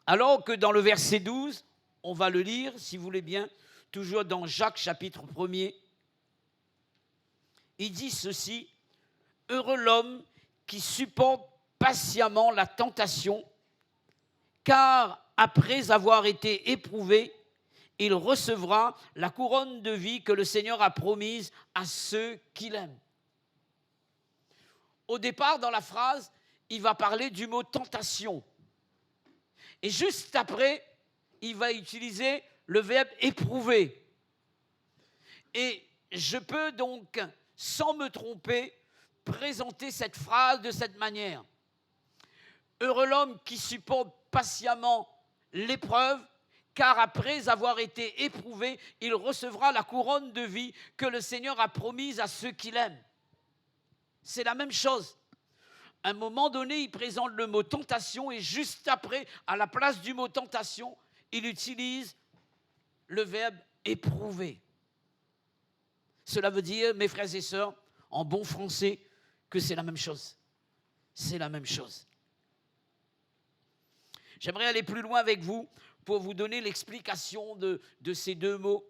alors que dans le verset 12, on va le lire, si vous voulez bien, toujours dans Jacques chapitre 1er, il dit ceci: heureux l'homme qui supporte patiemment la tentation, car après avoir été éprouvé, il recevra la couronne de vie que le Seigneur a promise à ceux qui l'aiment. Au départ, dans la phrase, il va parler du mot tentation. Et juste après, il va utiliser le verbe éprouver. Et je peux donc, sans me tromper, présenter cette phrase de cette manière. Heureux l'homme qui supporte patiemment l'épreuve, car après avoir été éprouvé, il recevra la couronne de vie que le Seigneur a promise à ceux qui l'aiment. C'est la même chose. À un moment donné, il présente le mot tentation et juste après, à la place du mot tentation, il utilise le verbe éprouver. Cela veut dire, mes frères et sœurs, en bon français, que c'est la même chose. C'est la même chose. J'aimerais aller plus loin avec vous pour vous donner l'explication de ces 2 mots.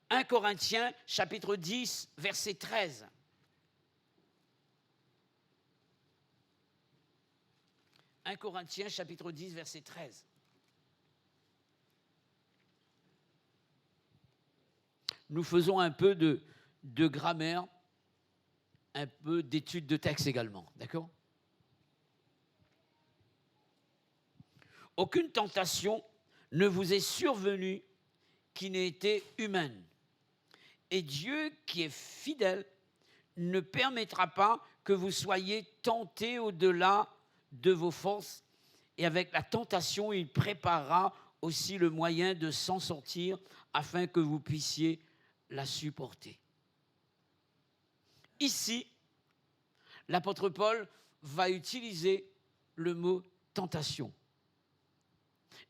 1 Corinthiens, chapitre 10, verset 13. 1 Corinthiens, chapitre 10, verset 13. Nous faisons un peu de grammaire, un peu d'études de texte également, d'accord? Aucune tentation ne vous est survenue qui n'ait été humaine. Et Dieu, qui est fidèle, ne permettra pas que vous soyez tentés au-delà de vos forces. Et avec la tentation, il préparera aussi le moyen de s'en sortir afin que vous puissiez la supporter. Ici, l'apôtre Paul va utiliser le mot tentation.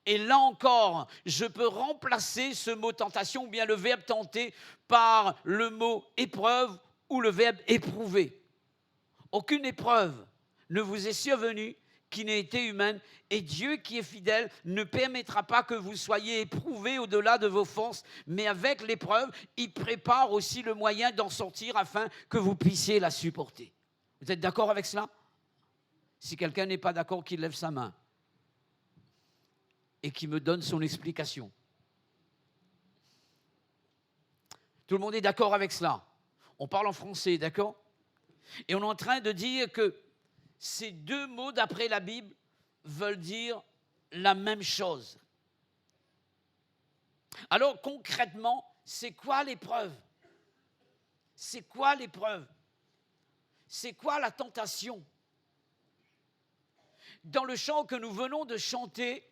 Et là encore, je peux remplacer ce mot tentation ou bien le verbe tenter par le mot épreuve ou le verbe éprouver. Aucune épreuve ne vous est survenue qui n'ait été humaine, et Dieu qui est fidèle ne permettra pas que vous soyez éprouvés au-delà de vos forces, mais avec l'épreuve, il prépare aussi le moyen d'en sortir afin que vous puissiez la supporter. Vous êtes d'accord avec cela? Si quelqu'un n'est pas d'accord, qu'il lève sa main et qui me donne son explication. Tout le monde est d'accord avec cela? On parle en français, d'accord? Et on est en train de dire que ces 2 mots, d'après la Bible, veulent dire la même chose. Alors, concrètement, c'est quoi l'épreuve? C'est quoi l'épreuve? C'est quoi la tentation? Dans le chant que nous venons de chanter,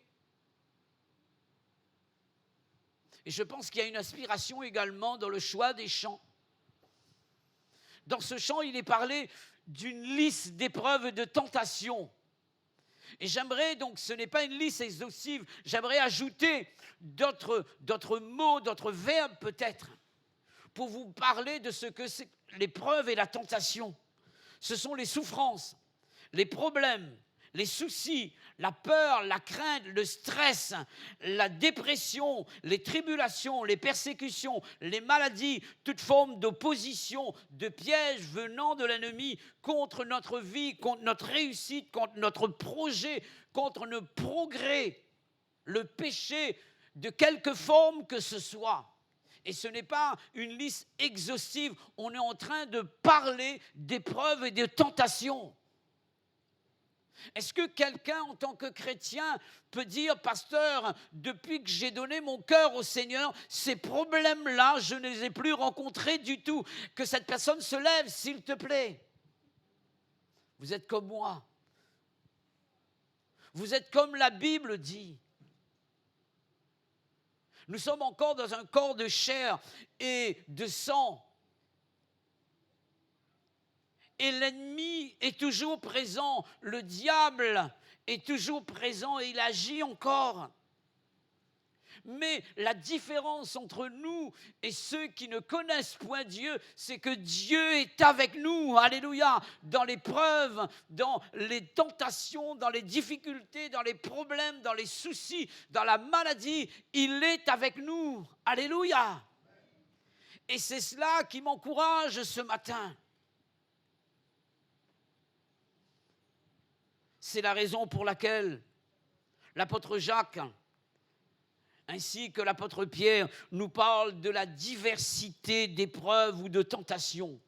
et je pense qu'il y a une inspiration également dans le choix des chants. Dans ce chant, il est parlé d'une liste d'épreuves et de tentations. Et j'aimerais donc, ce n'est pas une liste exhaustive, j'aimerais ajouter d'autres mots, d'autres verbes peut-être, pour vous parler de ce que c'est l'épreuve et la tentation. Ce sont les souffrances, les problèmes, les soucis, la peur, la crainte, le stress, la dépression, les tribulations, les persécutions, les maladies, toute forme d'opposition, de piège venant de l'ennemi contre notre vie, contre notre réussite, contre notre projet, contre nos progrès, le péché de quelque forme que ce soit. Et ce n'est pas une liste exhaustive, on est en train de parler d'épreuves et de tentations. Est-ce que quelqu'un, en tant que chrétien, peut dire, pasteur, depuis que j'ai donné mon cœur au Seigneur, ces problèmes-là, je ne les ai plus rencontrés du tout. Que cette personne se lève, s'il te plaît. Vous êtes comme moi. Vous êtes comme la Bible dit. Nous sommes encore dans un corps de chair et de sang. Et l'ennemi est toujours présent, le diable est toujours présent et il agit encore. Mais la différence entre nous et ceux qui ne connaissent point Dieu, c'est que Dieu est avec nous, alléluia, dans l'épreuve, dans les tentations, dans les difficultés, dans les problèmes, dans les soucis, dans la maladie, il est avec nous, alléluia. Et c'est cela qui m'encourage ce matin. C'est la raison pour laquelle l'apôtre Jacques, ainsi que l'apôtre Pierre, nous parlent de la diversité d'épreuves ou de tentations.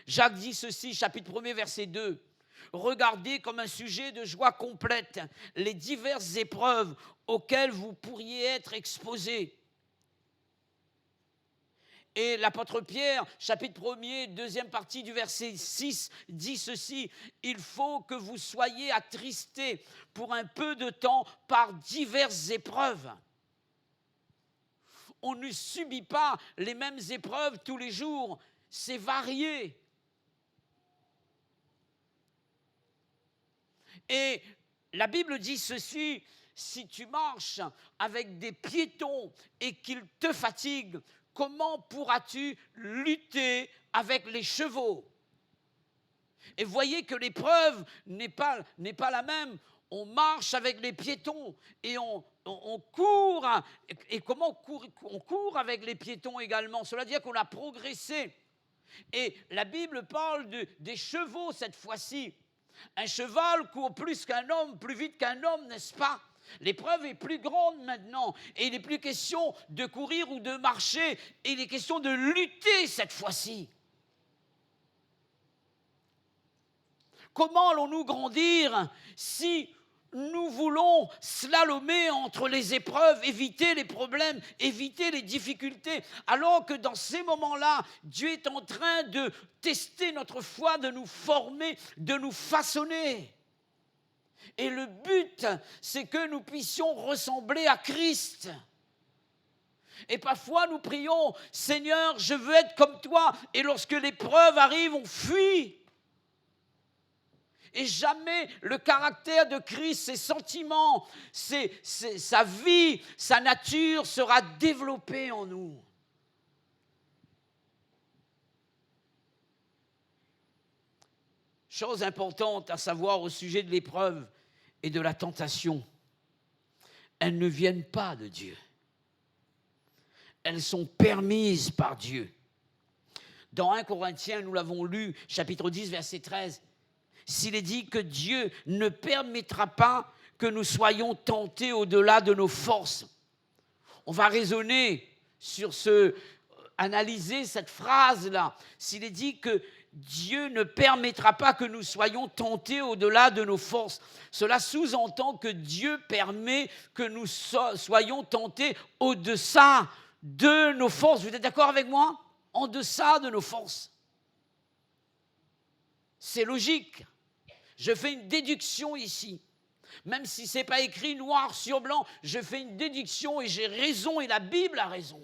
Jacques dit ceci, chapitre 1er, verset 2. « Regardez comme un sujet de joie complète les diverses épreuves auxquelles vous pourriez être exposés. » Et l'apôtre Pierre, chapitre 1er, deuxième partie du verset 6, dit ceci, « Il faut que vous soyez attristés pour un peu de temps par diverses épreuves. » On ne subit pas les mêmes épreuves tous les jours, c'est varié. Et la Bible dit ceci, « Si tu marches avec des piétons et qu'ils te fatiguent, comment pourras-tu lutter avec les chevaux ?» Et voyez que l'épreuve n'est pas la même. On marche avec les piétons et on court. Et comment on court avec les piétons également? Cela veut dire qu'on a progressé. Et la Bible parle des chevaux cette fois-ci. Un cheval court plus qu'un homme, plus vite qu'un homme, n'est-ce pas? L'épreuve est plus grande maintenant et il n'est plus question de courir ou de marcher, il est question de lutter cette fois-ci. Comment allons-nous grandir si nous voulons slalomer entre les épreuves, éviter les problèmes, éviter les difficultés, alors que dans ces moments-là, Dieu est en train de tester notre foi, de nous former, de nous façonner. Et le but, c'est que nous puissions ressembler à Christ. Et parfois, nous prions, « Seigneur, je veux être comme toi. » Et lorsque l'épreuve arrive, on fuit. Et jamais le caractère de Christ, ses sentiments, sa vie, sa nature sera développée en nous. Chose importante à savoir au sujet de l'épreuve et de la tentation, elles ne viennent pas de Dieu. Elles sont permises par Dieu. Dans 1 Corinthiens, nous l'avons lu, chapitre 10, verset 13, s'il est dit que Dieu ne permettra pas que nous soyons tentés au-delà de nos forces. On va raisonner sur analyser cette phrase-là. S'il est dit que Dieu ne permettra pas que nous soyons tentés au-delà de nos forces. Cela sous-entend que Dieu permet que nous soyons tentés au-deçà de nos forces. Vous êtes d'accord avec moi? En deçà de nos forces. C'est logique. Je fais une déduction ici. Même si ce n'est pas écrit noir sur blanc, je fais une déduction et j'ai raison et la Bible a raison.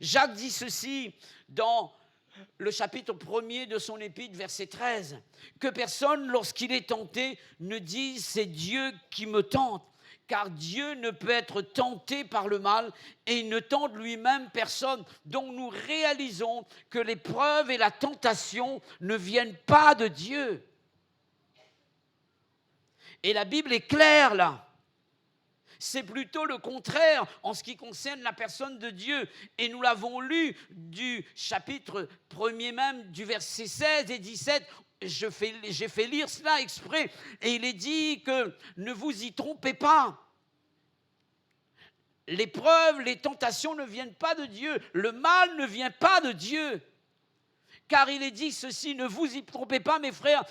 Jacques dit ceci dans le chapitre 1er de son épître, verset 13, que personne, lorsqu'il est tenté, ne dise « c'est Dieu qui me tente ». Car Dieu ne peut être tenté par le mal et il ne tente lui-même personne. Donc nous réalisons que l'épreuve et la tentation ne viennent pas de Dieu. Et la Bible est claire là. C'est plutôt le contraire en ce qui concerne la personne de Dieu. Et nous l'avons lu du chapitre 1er même, du verset 16 et 17. J'ai fait lire cela exprès. Et il est dit que ne vous y trompez pas. L'épreuve, les tentations ne viennent pas de Dieu. Le mal ne vient pas de Dieu. Car il est dit ceci, ne vous y trompez pas mes frères.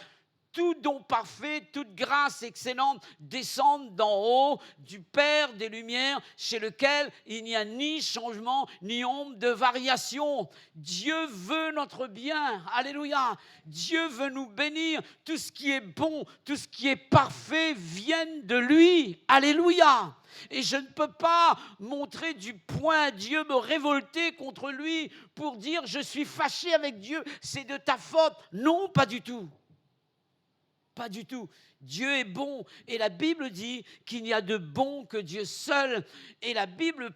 Tout don parfait, toute grâce excellente descendent d'en haut du Père des Lumières, chez lequel il n'y a ni changement, ni ombre de variation. Dieu veut notre bien. Alléluia. Dieu veut nous bénir. Tout ce qui est bon, tout ce qui est parfait vienne de lui. Alléluia. Et je ne peux pas montrer du poing à Dieu, me révolter contre lui pour dire je suis fâché avec Dieu, c'est de ta faute. Non, pas du tout. Pas du tout. Dieu est bon et la Bible dit qu'il n'y a de bon que Dieu seul. Et la Bible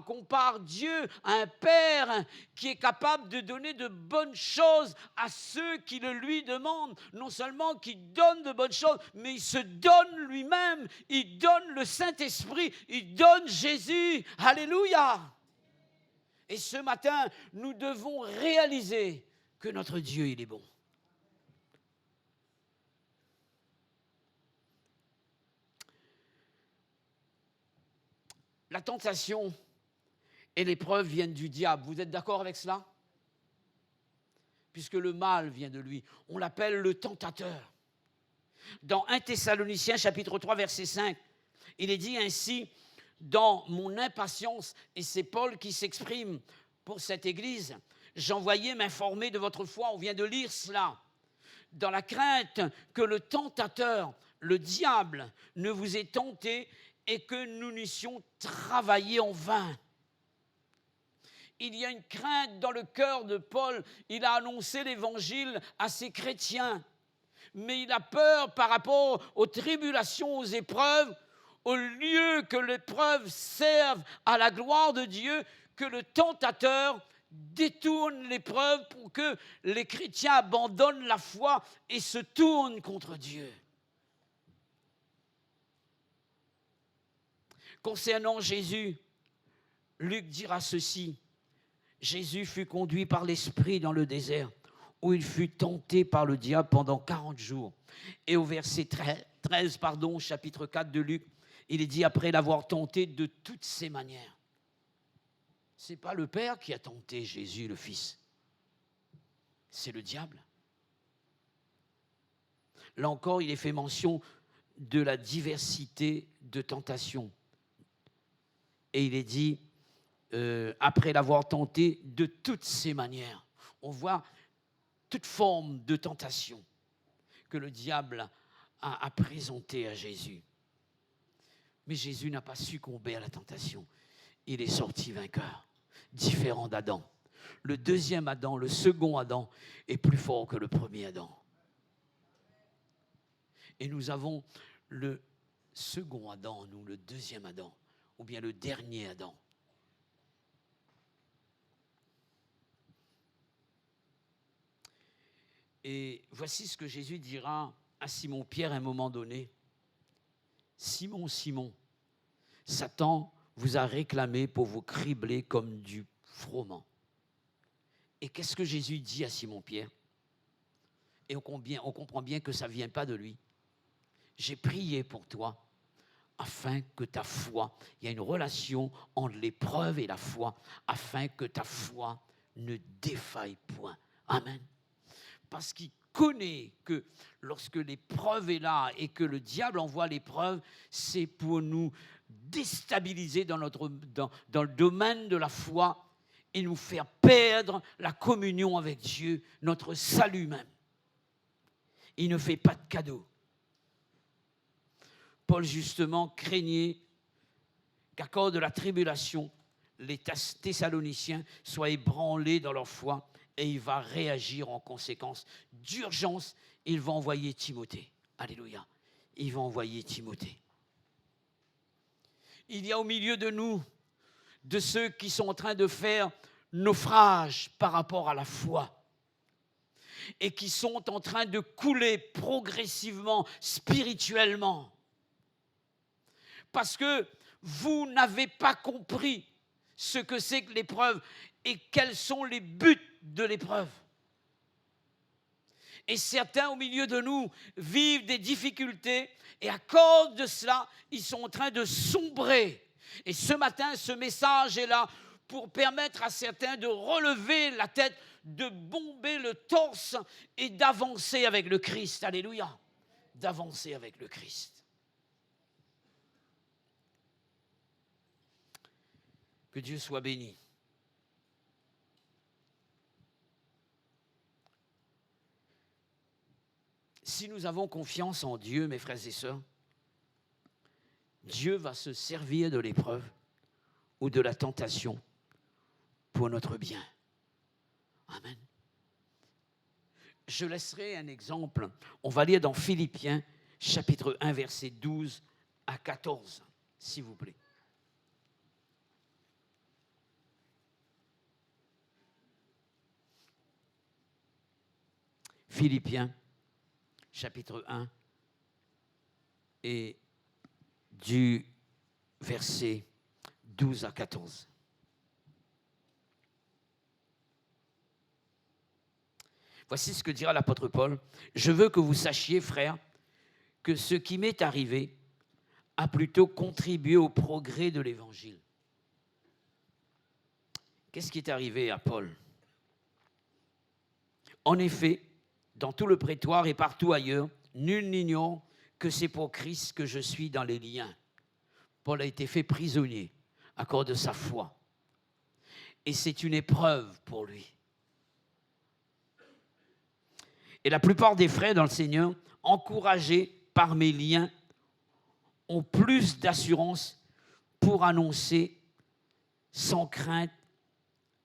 compare Dieu à un père qui est capable de donner de bonnes choses à ceux qui le lui demandent. Non seulement qu'il donne de bonnes choses, mais il se donne lui-même. Il donne le Saint-Esprit. Il donne Jésus. Alléluia. Et ce matin, nous devons réaliser que notre Dieu, il est bon. La tentation et l'épreuve viennent du diable. Vous êtes d'accord avec cela? Puisque le mal vient de lui. On l'appelle le tentateur. Dans 1 Thessaloniciens chapitre 3 verset 5, il est dit ainsi, dans mon impatience, et c'est Paul qui s'exprime pour cette église, j'envoyais m'informer de votre foi, on vient de lire cela, dans la crainte que le tentateur, le diable, ne vous ait tenté et que nous n'eussions travaillé en vain. Il y a une crainte dans le cœur de Paul. Il a annoncé l'évangile à ses chrétiens. Mais il a peur par rapport aux tribulations, aux épreuves, au lieu que l'épreuve serve à la gloire de Dieu, que le tentateur détourne l'épreuve pour que les chrétiens abandonnent la foi et se tournent contre Dieu. Concernant Jésus, Luc dira ceci. Jésus fut conduit par l'Esprit dans le désert, où il fut tenté par le diable pendant 40 jours. Et au verset 13, chapitre 4 de Luc, il est dit après l'avoir tenté de toutes ses manières. Ce n'est pas le Père qui a tenté Jésus, le Fils. C'est le diable. Là encore, il est fait mention de la diversité de tentations. Et il est dit, après l'avoir tenté de toutes ses manières. On voit toute forme de tentation que le diable a présentée à Jésus. Mais Jésus n'a pas succombé à la tentation. Il est sorti vainqueur, différent d'Adam. Le deuxième Adam, le second Adam, est plus fort que le premier Adam. Et nous avons le second Adam, nous, le deuxième Adam, ou bien le dernier Adam. Et voici ce que Jésus dira à Simon-Pierre à un moment donné. Simon, Simon, Satan vous a réclamé pour vous cribler comme du froment. Et qu'est-ce que Jésus dit à Simon-Pierre? Et on comprend bien que ça ne vient pas de lui. J'ai prié pour toi afin que ta foi, il y a une relation entre l'épreuve et la foi, afin que ta foi ne défaille point. Amen. Parce qu'il connaît que lorsque l'épreuve est là et que le diable envoie l'épreuve, c'est pour nous déstabiliser dans le domaine de la foi et nous faire perdre la communion avec Dieu, notre salut même. Il ne fait pas de cadeau. Paul, justement, craignait qu'à cause de la tribulation, les Thessaloniciens soient ébranlés dans leur foi et il va réagir en conséquence. D'urgence, il va envoyer Timothée. Alléluia. Il va envoyer Timothée. Il y a au milieu de nous, de ceux qui sont en train de faire naufrage par rapport à la foi et qui sont en train de couler progressivement, spirituellement. Parce que vous n'avez pas compris ce que c'est que l'épreuve et quels sont les buts de l'épreuve. Et certains au milieu de nous vivent des difficultés et à cause de cela, ils sont en train de sombrer. Et ce matin, ce message est là pour permettre à certains de relever la tête, de bomber le torse et d'avancer avec le Christ. Alléluia. D'avancer avec le Christ. Que Dieu soit béni. Si nous avons confiance en Dieu, mes frères et sœurs, Dieu va se servir de l'épreuve ou de la tentation pour notre bien. Amen. Je laisserai un exemple. On va lire dans Philippiens, chapitre 1, versets 12 à 14, s'il vous plaît. Philippiens, chapitre 1, et du verset 12 à 14. Voici ce que dira l'apôtre Paul. « Je veux que vous sachiez, frères, que ce qui m'est arrivé a plutôt contribué au progrès de l'Évangile. » Qu'est-ce qui est arrivé à Paul? En effet, dans tout le prétoire et partout ailleurs, nul n'ignore que c'est pour Christ que je suis dans les liens. Paul a été fait prisonnier à cause de sa foi. Et c'est une épreuve pour lui. Et la plupart des frères dans le Seigneur, encouragés par mes liens, ont plus d'assurance pour annoncer sans crainte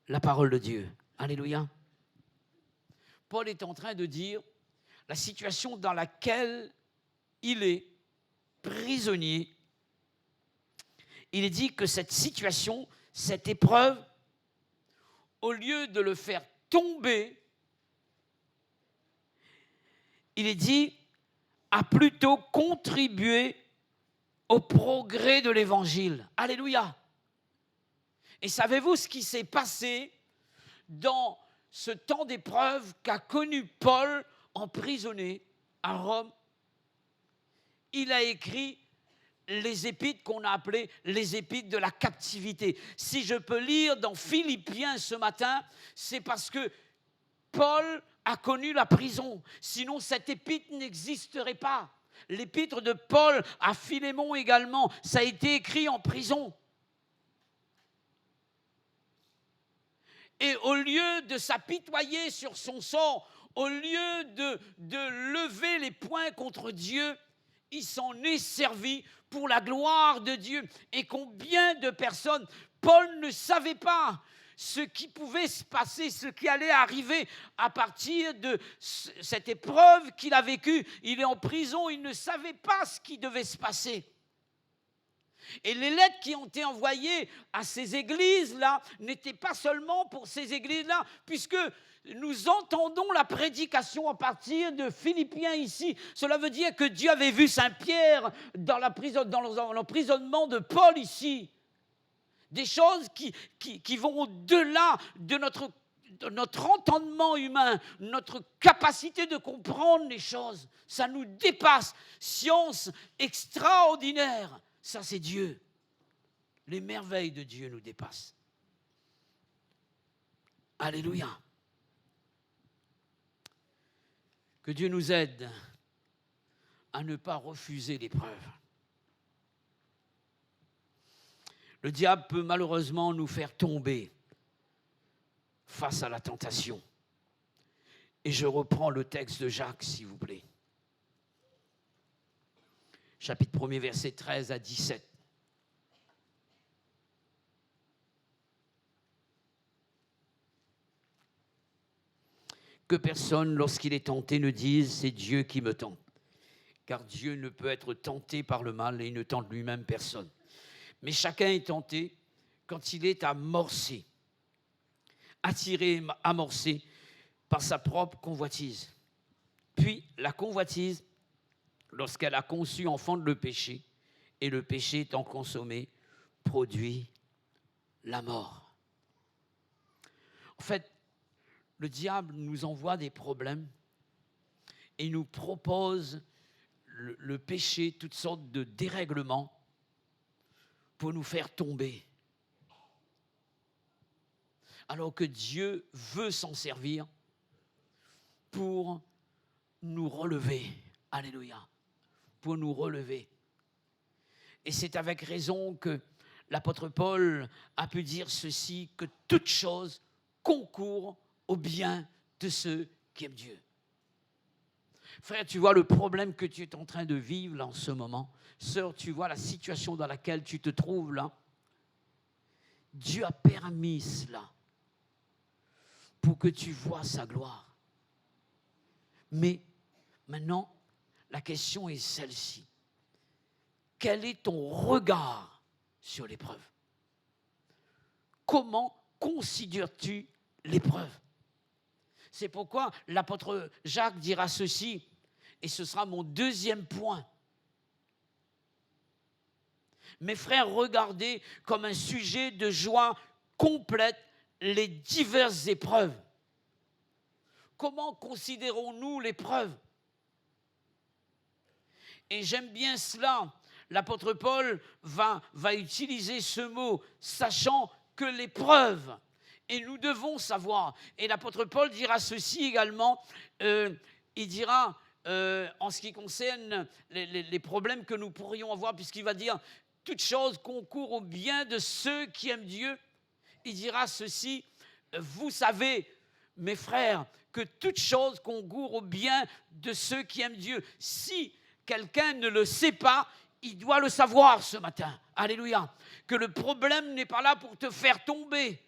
la parole de Dieu. Alléluia. Paul est en train de dire la situation dans laquelle il est prisonnier. Il dit que cette situation, cette épreuve, au lieu de le faire tomber, il est dit, a plutôt contribué au progrès de l'Évangile. Alléluia. Et savez-vous ce qui s'est passé dans ce temps d'épreuve qu'a connu Paul emprisonné à Rome? Il a écrit les épîtres qu'on a appelées les épîtres de la captivité. Si je peux lire dans Philippiens ce matin, c'est parce que Paul a connu la prison. Sinon, cette épître n'existerait pas. L'épître de Paul à Philémon également, ça a été écrit en prison. Et au lieu de s'apitoyer sur son sort, au lieu de lever les poings contre Dieu, il s'en est servi pour la gloire de Dieu. Et combien de personnes, Paul ne savait pas ce qui pouvait se passer, ce qui allait arriver à partir de cette épreuve qu'il a vécue. Il est en prison, il ne savait pas ce qui devait se passer. Et les lettres qui ont été envoyées à ces églises-là n'étaient pas seulement pour ces églises-là, puisque nous entendons la prédication à partir de Philippiens ici. Cela veut dire que Dieu avait vu Saint-Pierre dans l'emprisonnement de Paul ici. Des choses qui vont au-delà de notre entendement humain, notre capacité de comprendre les choses. Ça nous dépasse. Science extraordinaire. Ça, c'est Dieu. Les merveilles de Dieu nous dépassent. Alléluia. Que Dieu nous aide à ne pas refuser l'épreuve. Le diable peut malheureusement nous faire tomber face à la tentation. Et je reprends le texte de Jacques, s'il vous plaît. Chapitre 1er, versets 13 à 17. Que personne, lorsqu'il est tenté, ne dise « c'est Dieu qui me tente ». Car Dieu ne peut être tenté par le mal et il ne tente lui-même personne. Mais chacun est tenté quand il est amorcé, attiré, amorcé par sa propre convoitise. Puis la convoitise, lorsqu'elle a conçu, enfante le péché, et le péché étant consommé, produit la mort. En fait, le diable nous envoie des problèmes et nous propose le péché, toutes sortes de dérèglements pour nous faire tomber. Alors que Dieu veut s'en servir pour nous relever. Alléluia. Pour nous relever. Et c'est avec raison que l'apôtre Paul a pu dire ceci, que toute chose concourt au bien de ceux qui aiment Dieu. Frère, tu vois le problème que tu es en train de vivre là en ce moment. Sœur, tu vois la situation dans laquelle tu te trouves là. Dieu a permis cela pour que tu vois sa gloire. Mais maintenant, la question est celle-ci. Quel est ton regard sur l'épreuve? Comment considères-tu l'épreuve? C'est pourquoi l'apôtre Jacques dira ceci, et ce sera mon deuxième point. Mes frères, regardez comme un sujet de joie complète les diverses épreuves. Comment considérons-nous l'épreuve? Et j'aime bien cela. L'apôtre Paul va utiliser ce mot, sachant que l'épreuve, et nous devons savoir. Et l'apôtre Paul dira ceci également, il dira, en ce qui concerne les problèmes que nous pourrions avoir, puisqu'il va dire, toute chose concourt au bien de ceux qui aiment Dieu. Il dira ceci, vous savez, mes frères, que toute chose concourt au bien de ceux qui aiment Dieu. Si quelqu'un ne le sait pas, il doit le savoir ce matin. Alléluia. Que le problème n'est pas là pour te faire tomber.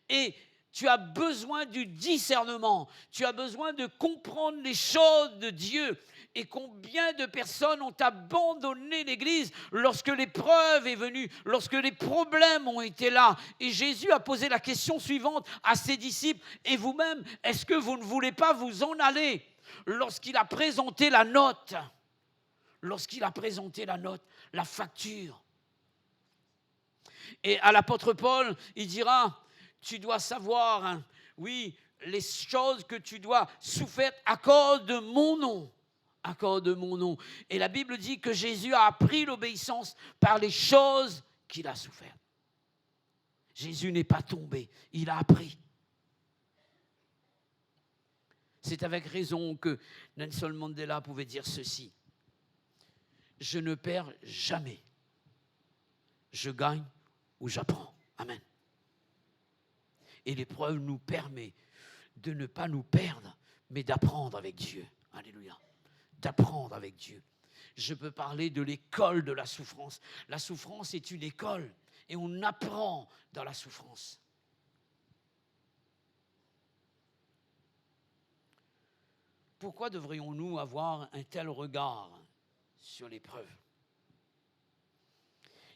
Et tu as besoin du discernement. Tu as besoin de comprendre les choses de Dieu. Et combien de personnes ont abandonné l'Église lorsque l'épreuve est venue, lorsque les problèmes ont été là. Et Jésus a posé la question suivante à ses disciples. Et vous-même, est-ce que vous ne voulez pas vous en aller? Lorsqu'il a présenté la note, la facture. Et à l'apôtre Paul, il dira, tu dois savoir, hein, oui, les choses que tu dois souffrir à cause de mon nom. À cause de mon nom. Et la Bible dit que Jésus a appris l'obéissance par les choses qu'il a souffert. Jésus n'est pas tombé, il a appris. C'est avec raison que Nelson Mandela pouvait dire ceci. Je ne perds jamais. Je gagne ou j'apprends. Amen. Et l'épreuve nous permet de ne pas nous perdre, mais d'apprendre avec Dieu. Alléluia. D'apprendre avec Dieu. Je peux parler de l'école de la souffrance. La souffrance est une école et on apprend dans la souffrance. Pourquoi devrions-nous avoir un tel regard sur l'épreuve?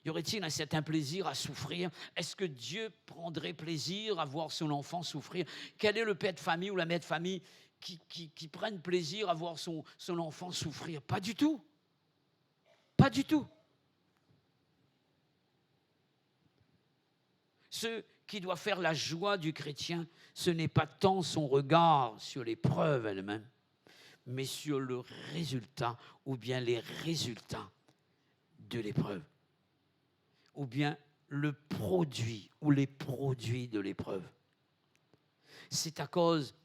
Y aurait-il un certain plaisir à souffrir? Est-ce que Dieu prendrait plaisir à voir son enfant souffrir? Quel est le père de famille ou la mère de famille qui prennent plaisir à voir son enfant souffrir? Pas du tout. Pas du tout. Ce qui doit faire la joie du chrétien, ce n'est pas tant son regard sur l'épreuve elle-même, mais sur le résultat ou bien les résultats de l'épreuve. Ou bien le produit ou les produits de l'épreuve. C'est à cause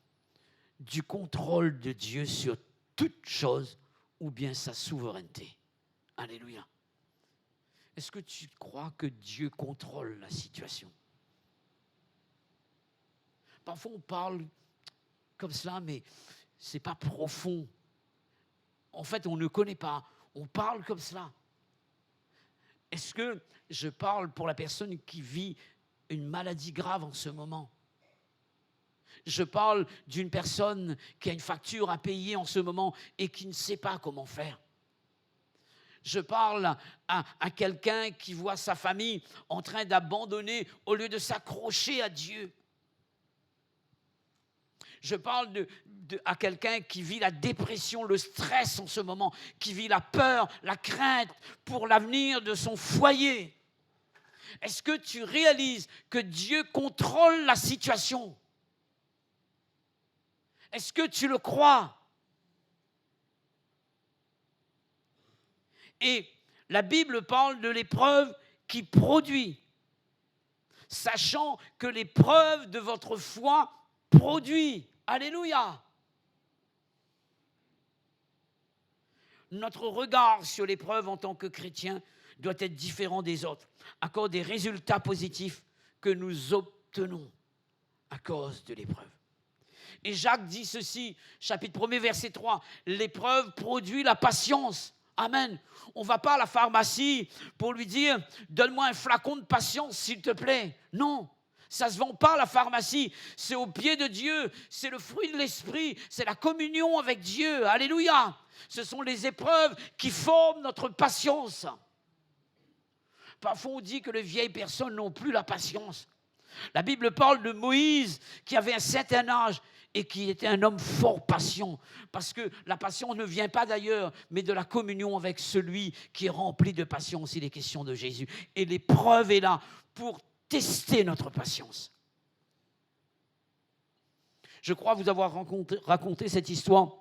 du contrôle de Dieu sur toute chose ou bien sa souveraineté. Alléluia. Est-ce que tu crois que Dieu contrôle la situation? Parfois on parle comme cela, mais ce n'est pas profond. En fait, on ne connaît pas. On parle comme cela. Est-ce que je parle pour la personne qui vit une maladie grave en ce moment? Je parle d'une personne qui a une facture à payer en ce moment et qui ne sait pas comment faire. Je parle à quelqu'un qui voit sa famille en train d'abandonner au lieu de s'accrocher à Dieu. Je parle à quelqu'un qui vit la dépression, le stress en ce moment, qui vit la peur, la crainte pour l'avenir de son foyer. Est-ce que tu réalises que Dieu contrôle la situation? Est-ce que tu le crois? Et la Bible parle de l'épreuve qui produit, sachant que l'épreuve de votre foi produit. Alléluia. Notre regard sur l'épreuve en tant que chrétien doit être différent des autres, à cause des résultats positifs que nous obtenons à cause de l'épreuve. Et Jacques dit ceci, chapitre 1er, verset 3, l'épreuve produit la patience. Amen. On ne va pas à la pharmacie pour lui dire, donne-moi un flacon de patience, s'il te plaît. Non, ça ne se vend pas à la pharmacie. C'est au pied de Dieu, c'est le fruit de l'esprit, c'est la communion avec Dieu. Alléluia. Ce sont les épreuves qui forment notre patience. Parfois, on dit que les vieilles personnes n'ont plus la patience. La Bible parle de Moïse qui avait un certain âge et qui était un homme fort patient. Parce que la patience ne vient pas d'ailleurs, mais de la communion avec celui qui est rempli de patience. Il est question de Jésus. Et l'épreuve est là pour tester notre patience. Je crois vous avoir raconté cette histoire.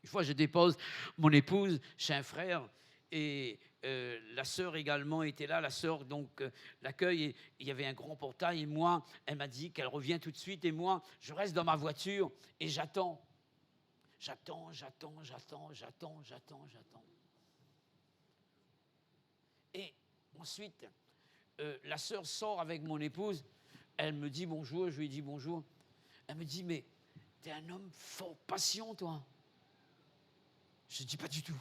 Une fois, je dépose mon épouse chez un frère et la sœur également était là. La sœur donc l'accueille et il y avait un grand portail et moi, elle m'a dit qu'elle revient tout de suite et moi, je reste dans ma voiture et j'attends. J'attends. Et ensuite, la sœur sort avec mon épouse. Elle me dit bonjour, je lui dis bonjour. Elle me dit, mais t'es un homme fort patient, toi. Je dis pas du tout.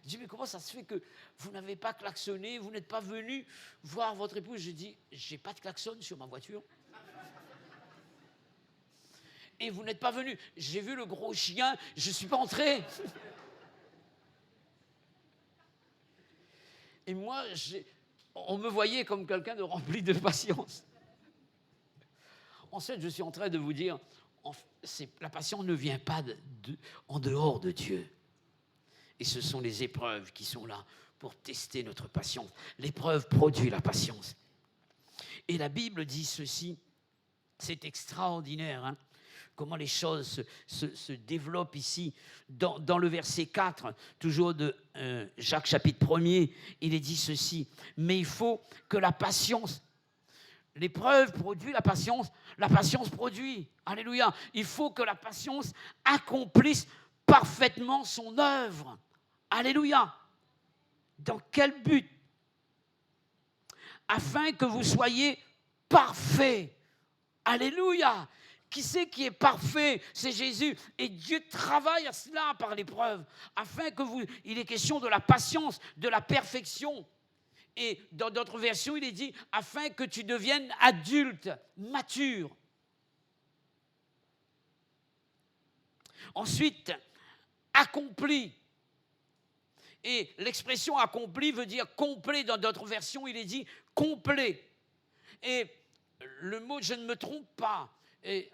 Je dis, mais comment ça se fait que vous n'avez pas klaxonné, vous n'êtes pas venu voir votre épouse? Je dis, j'ai pas de klaxon sur ma voiture. Et vous n'êtes pas venu. J'ai vu le gros chien, je ne suis pas entré. Et moi, on me voyait comme quelqu'un de rempli de patience. Ensuite, je suis en train de vous dire, la patience ne vient pas en dehors de Dieu. Et ce sont les épreuves qui sont là pour tester notre patience. L'épreuve produit la patience. Et la Bible dit ceci, c'est extraordinaire, hein, comment les choses se développent ici. Dans le verset 4, toujours de Jacques chapitre 1er, il est dit ceci, mais il faut que la patience, l'épreuve produit la patience produit, alléluia, il faut que la patience accomplisse parfaitement son œuvre, alléluia. Dans quel but? Afin que vous soyez parfaits, alléluia. Qui c'est qui est parfait? C'est Jésus. Et Dieu travaille à cela par l'épreuve, afin que vous, il est question de la patience, de la perfection. Et dans d'autres versions, il est dit, afin que tu deviennes adulte, mature. Ensuite, accompli. Et l'expression accompli veut dire complet. Dans d'autres versions, il est dit complet. Et le mot, je ne me trompe pas, et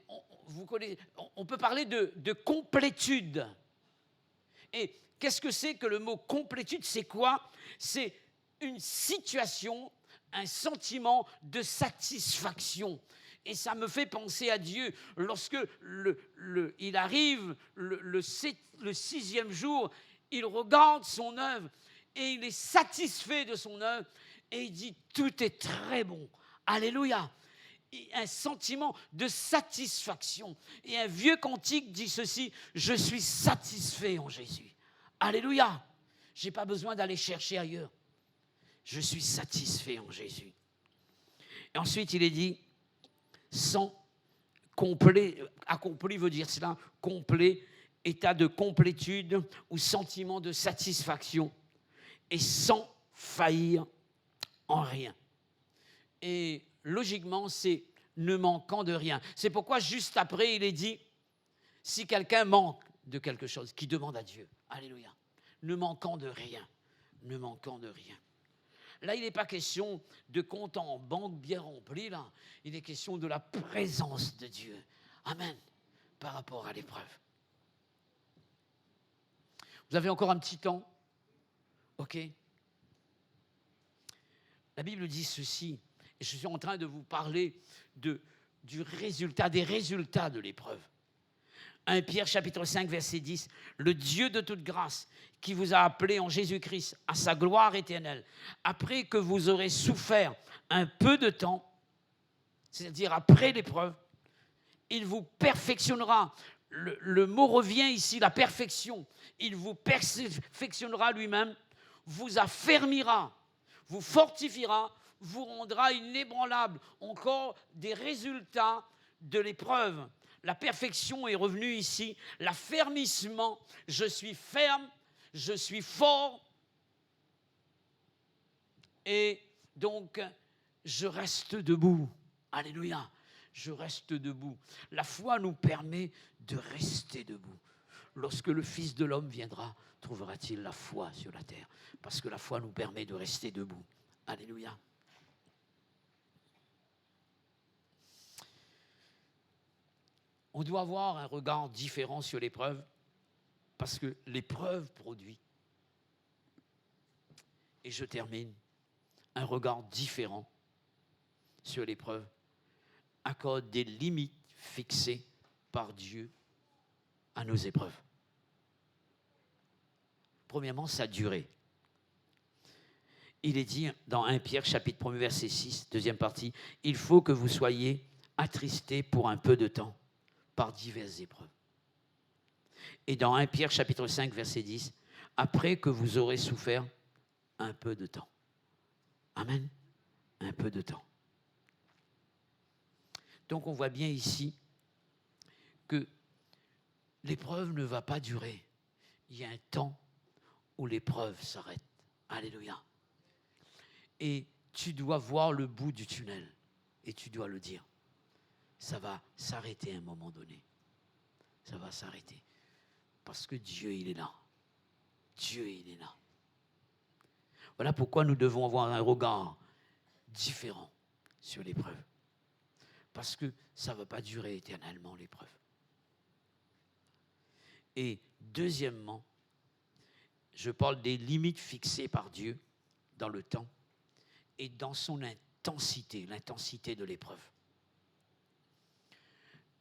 vous connaissez, on peut parler de complétude. Et qu'est-ce que c'est que le mot complétude? C'est quoi? C'est une situation, un sentiment de satisfaction. Et ça me fait penser à Dieu. Lorsque il arrive le 6e jour, il regarde son œuvre et il est satisfait de son œuvre et il dit tout est très bon. Alléluia. Un sentiment de satisfaction. Et un vieux cantique dit ceci, je suis satisfait en Jésus. Alléluia. Je n'ai pas besoin d'aller chercher ailleurs. Je suis satisfait en Jésus. Et ensuite, il est dit, sans complet, accompli veut dire cela, complet, état de complétude ou sentiment de satisfaction, et sans faillir en rien. Et logiquement, c'est ne manquant de rien. C'est pourquoi juste après, il est dit, si quelqu'un manque de quelque chose, qui demande à Dieu, alléluia, ne manquant de rien, ne manquant de rien. Là, il n'est pas question de compte en banque bien rempli, là. Il est question de la présence de Dieu. Amen. Par rapport à l'épreuve. Vous avez encore un petit temps? OK. La Bible dit ceci, et je suis en train de vous parler des résultats de l'épreuve. 1 Pierre chapitre 5 verset 10, le Dieu de toute grâce qui vous a appelé en Jésus-Christ à sa gloire éternelle, après que vous aurez souffert un peu de temps, c'est-à-dire après l'épreuve, il vous perfectionnera. Le mot revient ici, la perfection. Il vous perfectionnera lui-même, vous affermira, vous fortifiera, vous rendra inébranlable. Encore des résultats de l'épreuve. La perfection est revenue ici. L'affermissement, je suis ferme, je suis fort. Et donc, je reste debout. Alléluia, je reste debout. La foi nous permet de rester debout. Lorsque le Fils de l'homme viendra, trouvera-t-il la foi sur la terre? Parce que la foi nous permet de rester debout. Alléluia. On doit avoir un regard différent sur l'épreuve parce que l'épreuve produit. Et je termine. Un regard différent sur l'épreuve accorde des limites fixées par Dieu à nos épreuves. Premièrement, sa durée. Il est dit dans 1 Pierre, chapitre 1, verset 6, deuxième partie, « Il faut que vous soyez attristés pour un peu de temps par diverses épreuves. » Et dans 1 Pierre, chapitre 5, verset 10, « Après que vous aurez souffert un peu de temps. » Amen. Un peu de temps. Donc on voit bien ici que l'épreuve ne va pas durer. Il y a un temps où l'épreuve s'arrête. Alléluia. Et tu dois voir le bout du tunnel et tu dois le dire. Ça va s'arrêter à un moment donné. Ça va s'arrêter. Parce que Dieu, il est là. Dieu, il est là. Voilà pourquoi nous devons avoir un regard différent sur l'épreuve. Parce que ça ne va pas durer éternellement, l'épreuve. Et deuxièmement, je parle des limites fixées par Dieu dans le temps et dans son intensité, l'intensité de l'épreuve.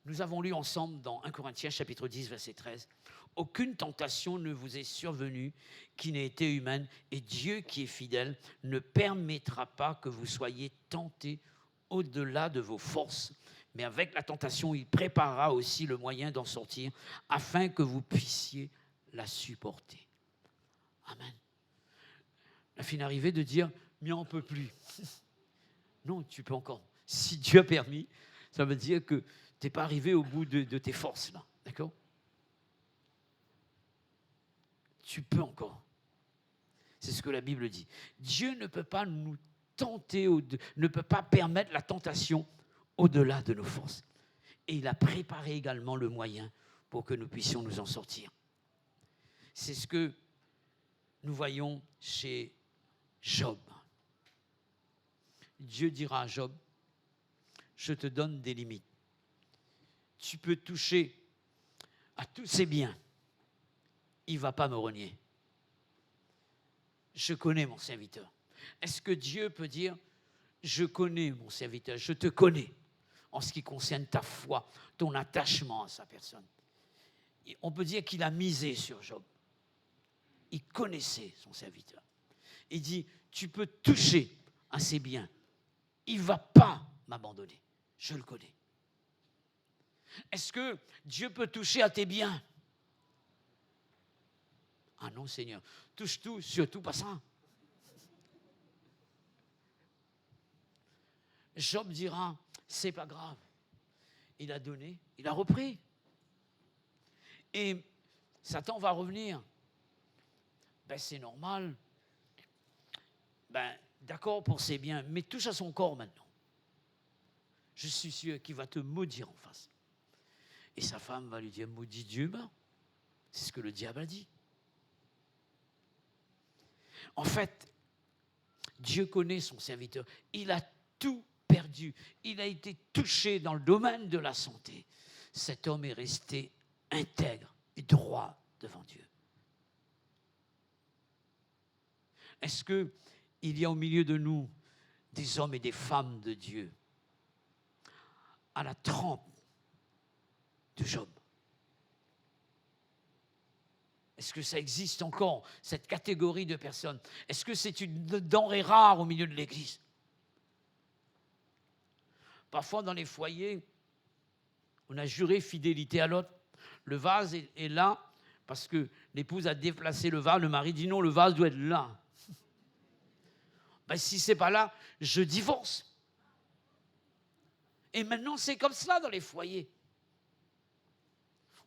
Nous avons lu ensemble dans 1 Corinthiens chapitre 10, verset 13, « Aucune tentation ne vous est survenue qui n'ait été humaine, et Dieu qui est fidèle ne permettra pas que vous soyez tentés au-delà de vos forces, mais avec la tentation, il préparera aussi le moyen d'en sortir, afin que vous puissiez la supporter. » Amen. La fin arrivée de dire, mais on ne peut plus. Non, tu peux encore. Si Dieu a permis, ça veut dire que tu n'es pas arrivé au bout de tes forces, là. D'accord? Tu peux encore. C'est ce que la Bible dit. Dieu ne peut pas nous tenter, ne peut pas permettre la tentation au-delà de nos forces. Et il a préparé également le moyen pour que nous puissions nous en sortir. C'est ce que nous voyons chez Job. Dieu dira à Job, je te donne des limites. Tu peux toucher à tous ces biens. Il ne va pas me renier. Je connais mon serviteur. Est-ce que Dieu peut dire, je connais mon serviteur, je te connais en ce qui concerne ta foi, ton attachement à sa personne. On peut dire qu'il a misé sur Job. Il connaissait son serviteur. Il dit, tu peux toucher à ses biens. Il ne va pas m'abandonner. Je le connais. Est-ce que Dieu peut toucher à tes biens? Ah non, Seigneur. Touche tout, surtout pas ça. Job dira, c'est pas grave. Il a donné, il a repris. Et Satan va revenir. Ben c'est normal. Ben d'accord pour ses biens, mais touche à son corps maintenant. Je suis sûr qu'il va te maudire en face. Et sa femme va lui dire, maudit Dieu, ben, c'est ce que le diable a dit. En fait, Dieu connaît son serviteur. Il a tout perdu. Il a été touché dans le domaine de la santé. Cet homme est resté intègre et droit devant Dieu. Est-ce qu'il y a au milieu de nous des hommes et des femmes de Dieu à la trempe de Job? Est-ce que ça existe encore, cette catégorie de personnes? Est-ce que c'est une denrée rare au milieu de l'Église? Parfois, dans les foyers, on a juré fidélité à l'autre. Le vase est là parce que l'épouse a déplacé le vase. Le mari dit non, le vase doit être là. Ben, si ce n'est pas là, je divorce. Et maintenant, c'est comme cela dans les foyers.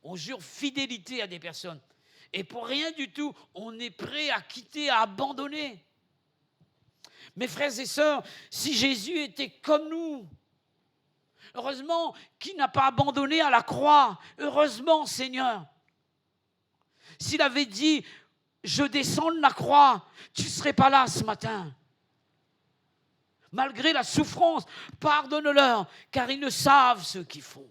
On jure fidélité à des personnes. Et pour rien du tout, on est prêt à quitter, à abandonner. Mes frères et sœurs, si Jésus était comme nous, heureusement qu'il n'a pas abandonné à la croix. Heureusement, Seigneur. S'il avait dit, je descends de la croix, tu ne serais pas là ce matin. Malgré la souffrance, pardonne-leur, car ils ne savent ce qu'ils font.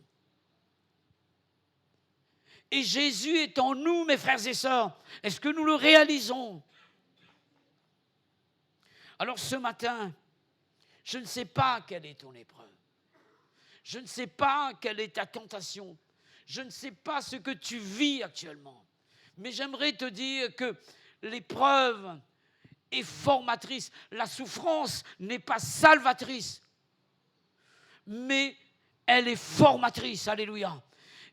Et Jésus est en nous, mes frères et sœurs. Est-ce que nous le réalisons? Alors ce matin, je ne sais pas quelle est ton épreuve. Je ne sais pas quelle est ta tentation. Je ne sais pas ce que tu vis actuellement. Mais j'aimerais te dire que l'épreuve est formatrice. La souffrance n'est pas salvatrice, mais elle est formatrice. Alléluia.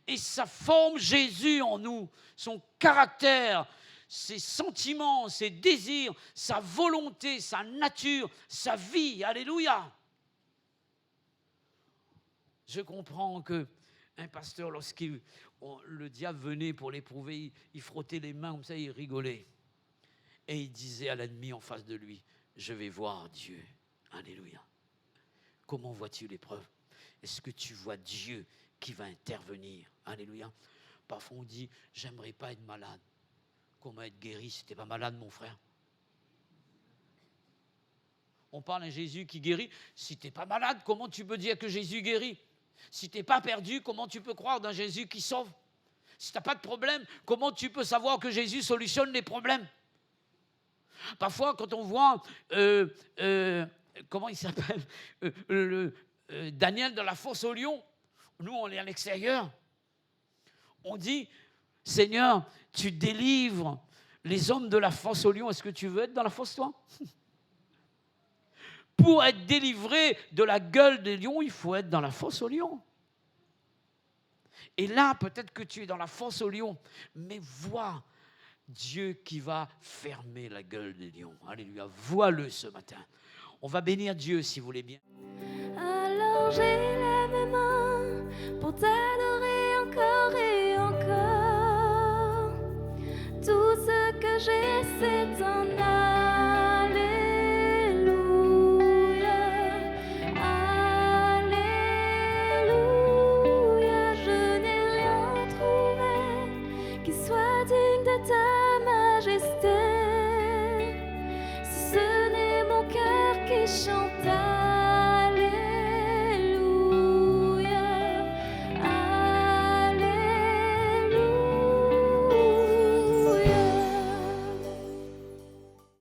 Et ça forme Jésus en nous, son caractère, ses sentiments, ses désirs, sa volonté, sa nature, sa vie. Alléluia. Je comprends que un pasteur, le diable venait pour l'éprouver, il frottait les mains comme ça, il rigolait. Et il disait à l'ennemi en face de lui, je vais voir Dieu. Alléluia. Comment vois-tu l'épreuve? Est-ce que tu vois Dieu qui va intervenir? Alléluia. Parfois on dit, j'aimerais pas être malade. Comment être guéri si tu n'es pas malade, mon frère? On parle d'un Jésus qui guérit. Si tu n'es pas malade, comment tu peux dire que Jésus guérit? Si tu n'es pas perdu, comment tu peux croire d'un Jésus qui sauve? Si tu n'as pas de problème, comment tu peux savoir que Jésus solutionne les problèmes? Parfois, quand on voit, comment il s'appelle, Daniel dans la fosse au lion, nous on est à l'extérieur, on dit, Seigneur, tu délivres les hommes de la fosse au lion. Est-ce que tu veux être dans la fosse, toi? Pour être délivré de la gueule des lions, il faut être dans la fosse au lion. Et là, peut-être que tu es dans la fosse au lion, mais vois Dieu qui va fermer la gueule des lions. Alléluia, vois-le ce matin. On va bénir Dieu si vous voulez bien. Alors j'élève mes mains pour t'adorer encore et encore. Tout ce que j'ai, c'est un alléluia. Alléluia, je n'ai rien trouvé qui soit digne de ta majesté. Si ce n'est mon cœur qui chante,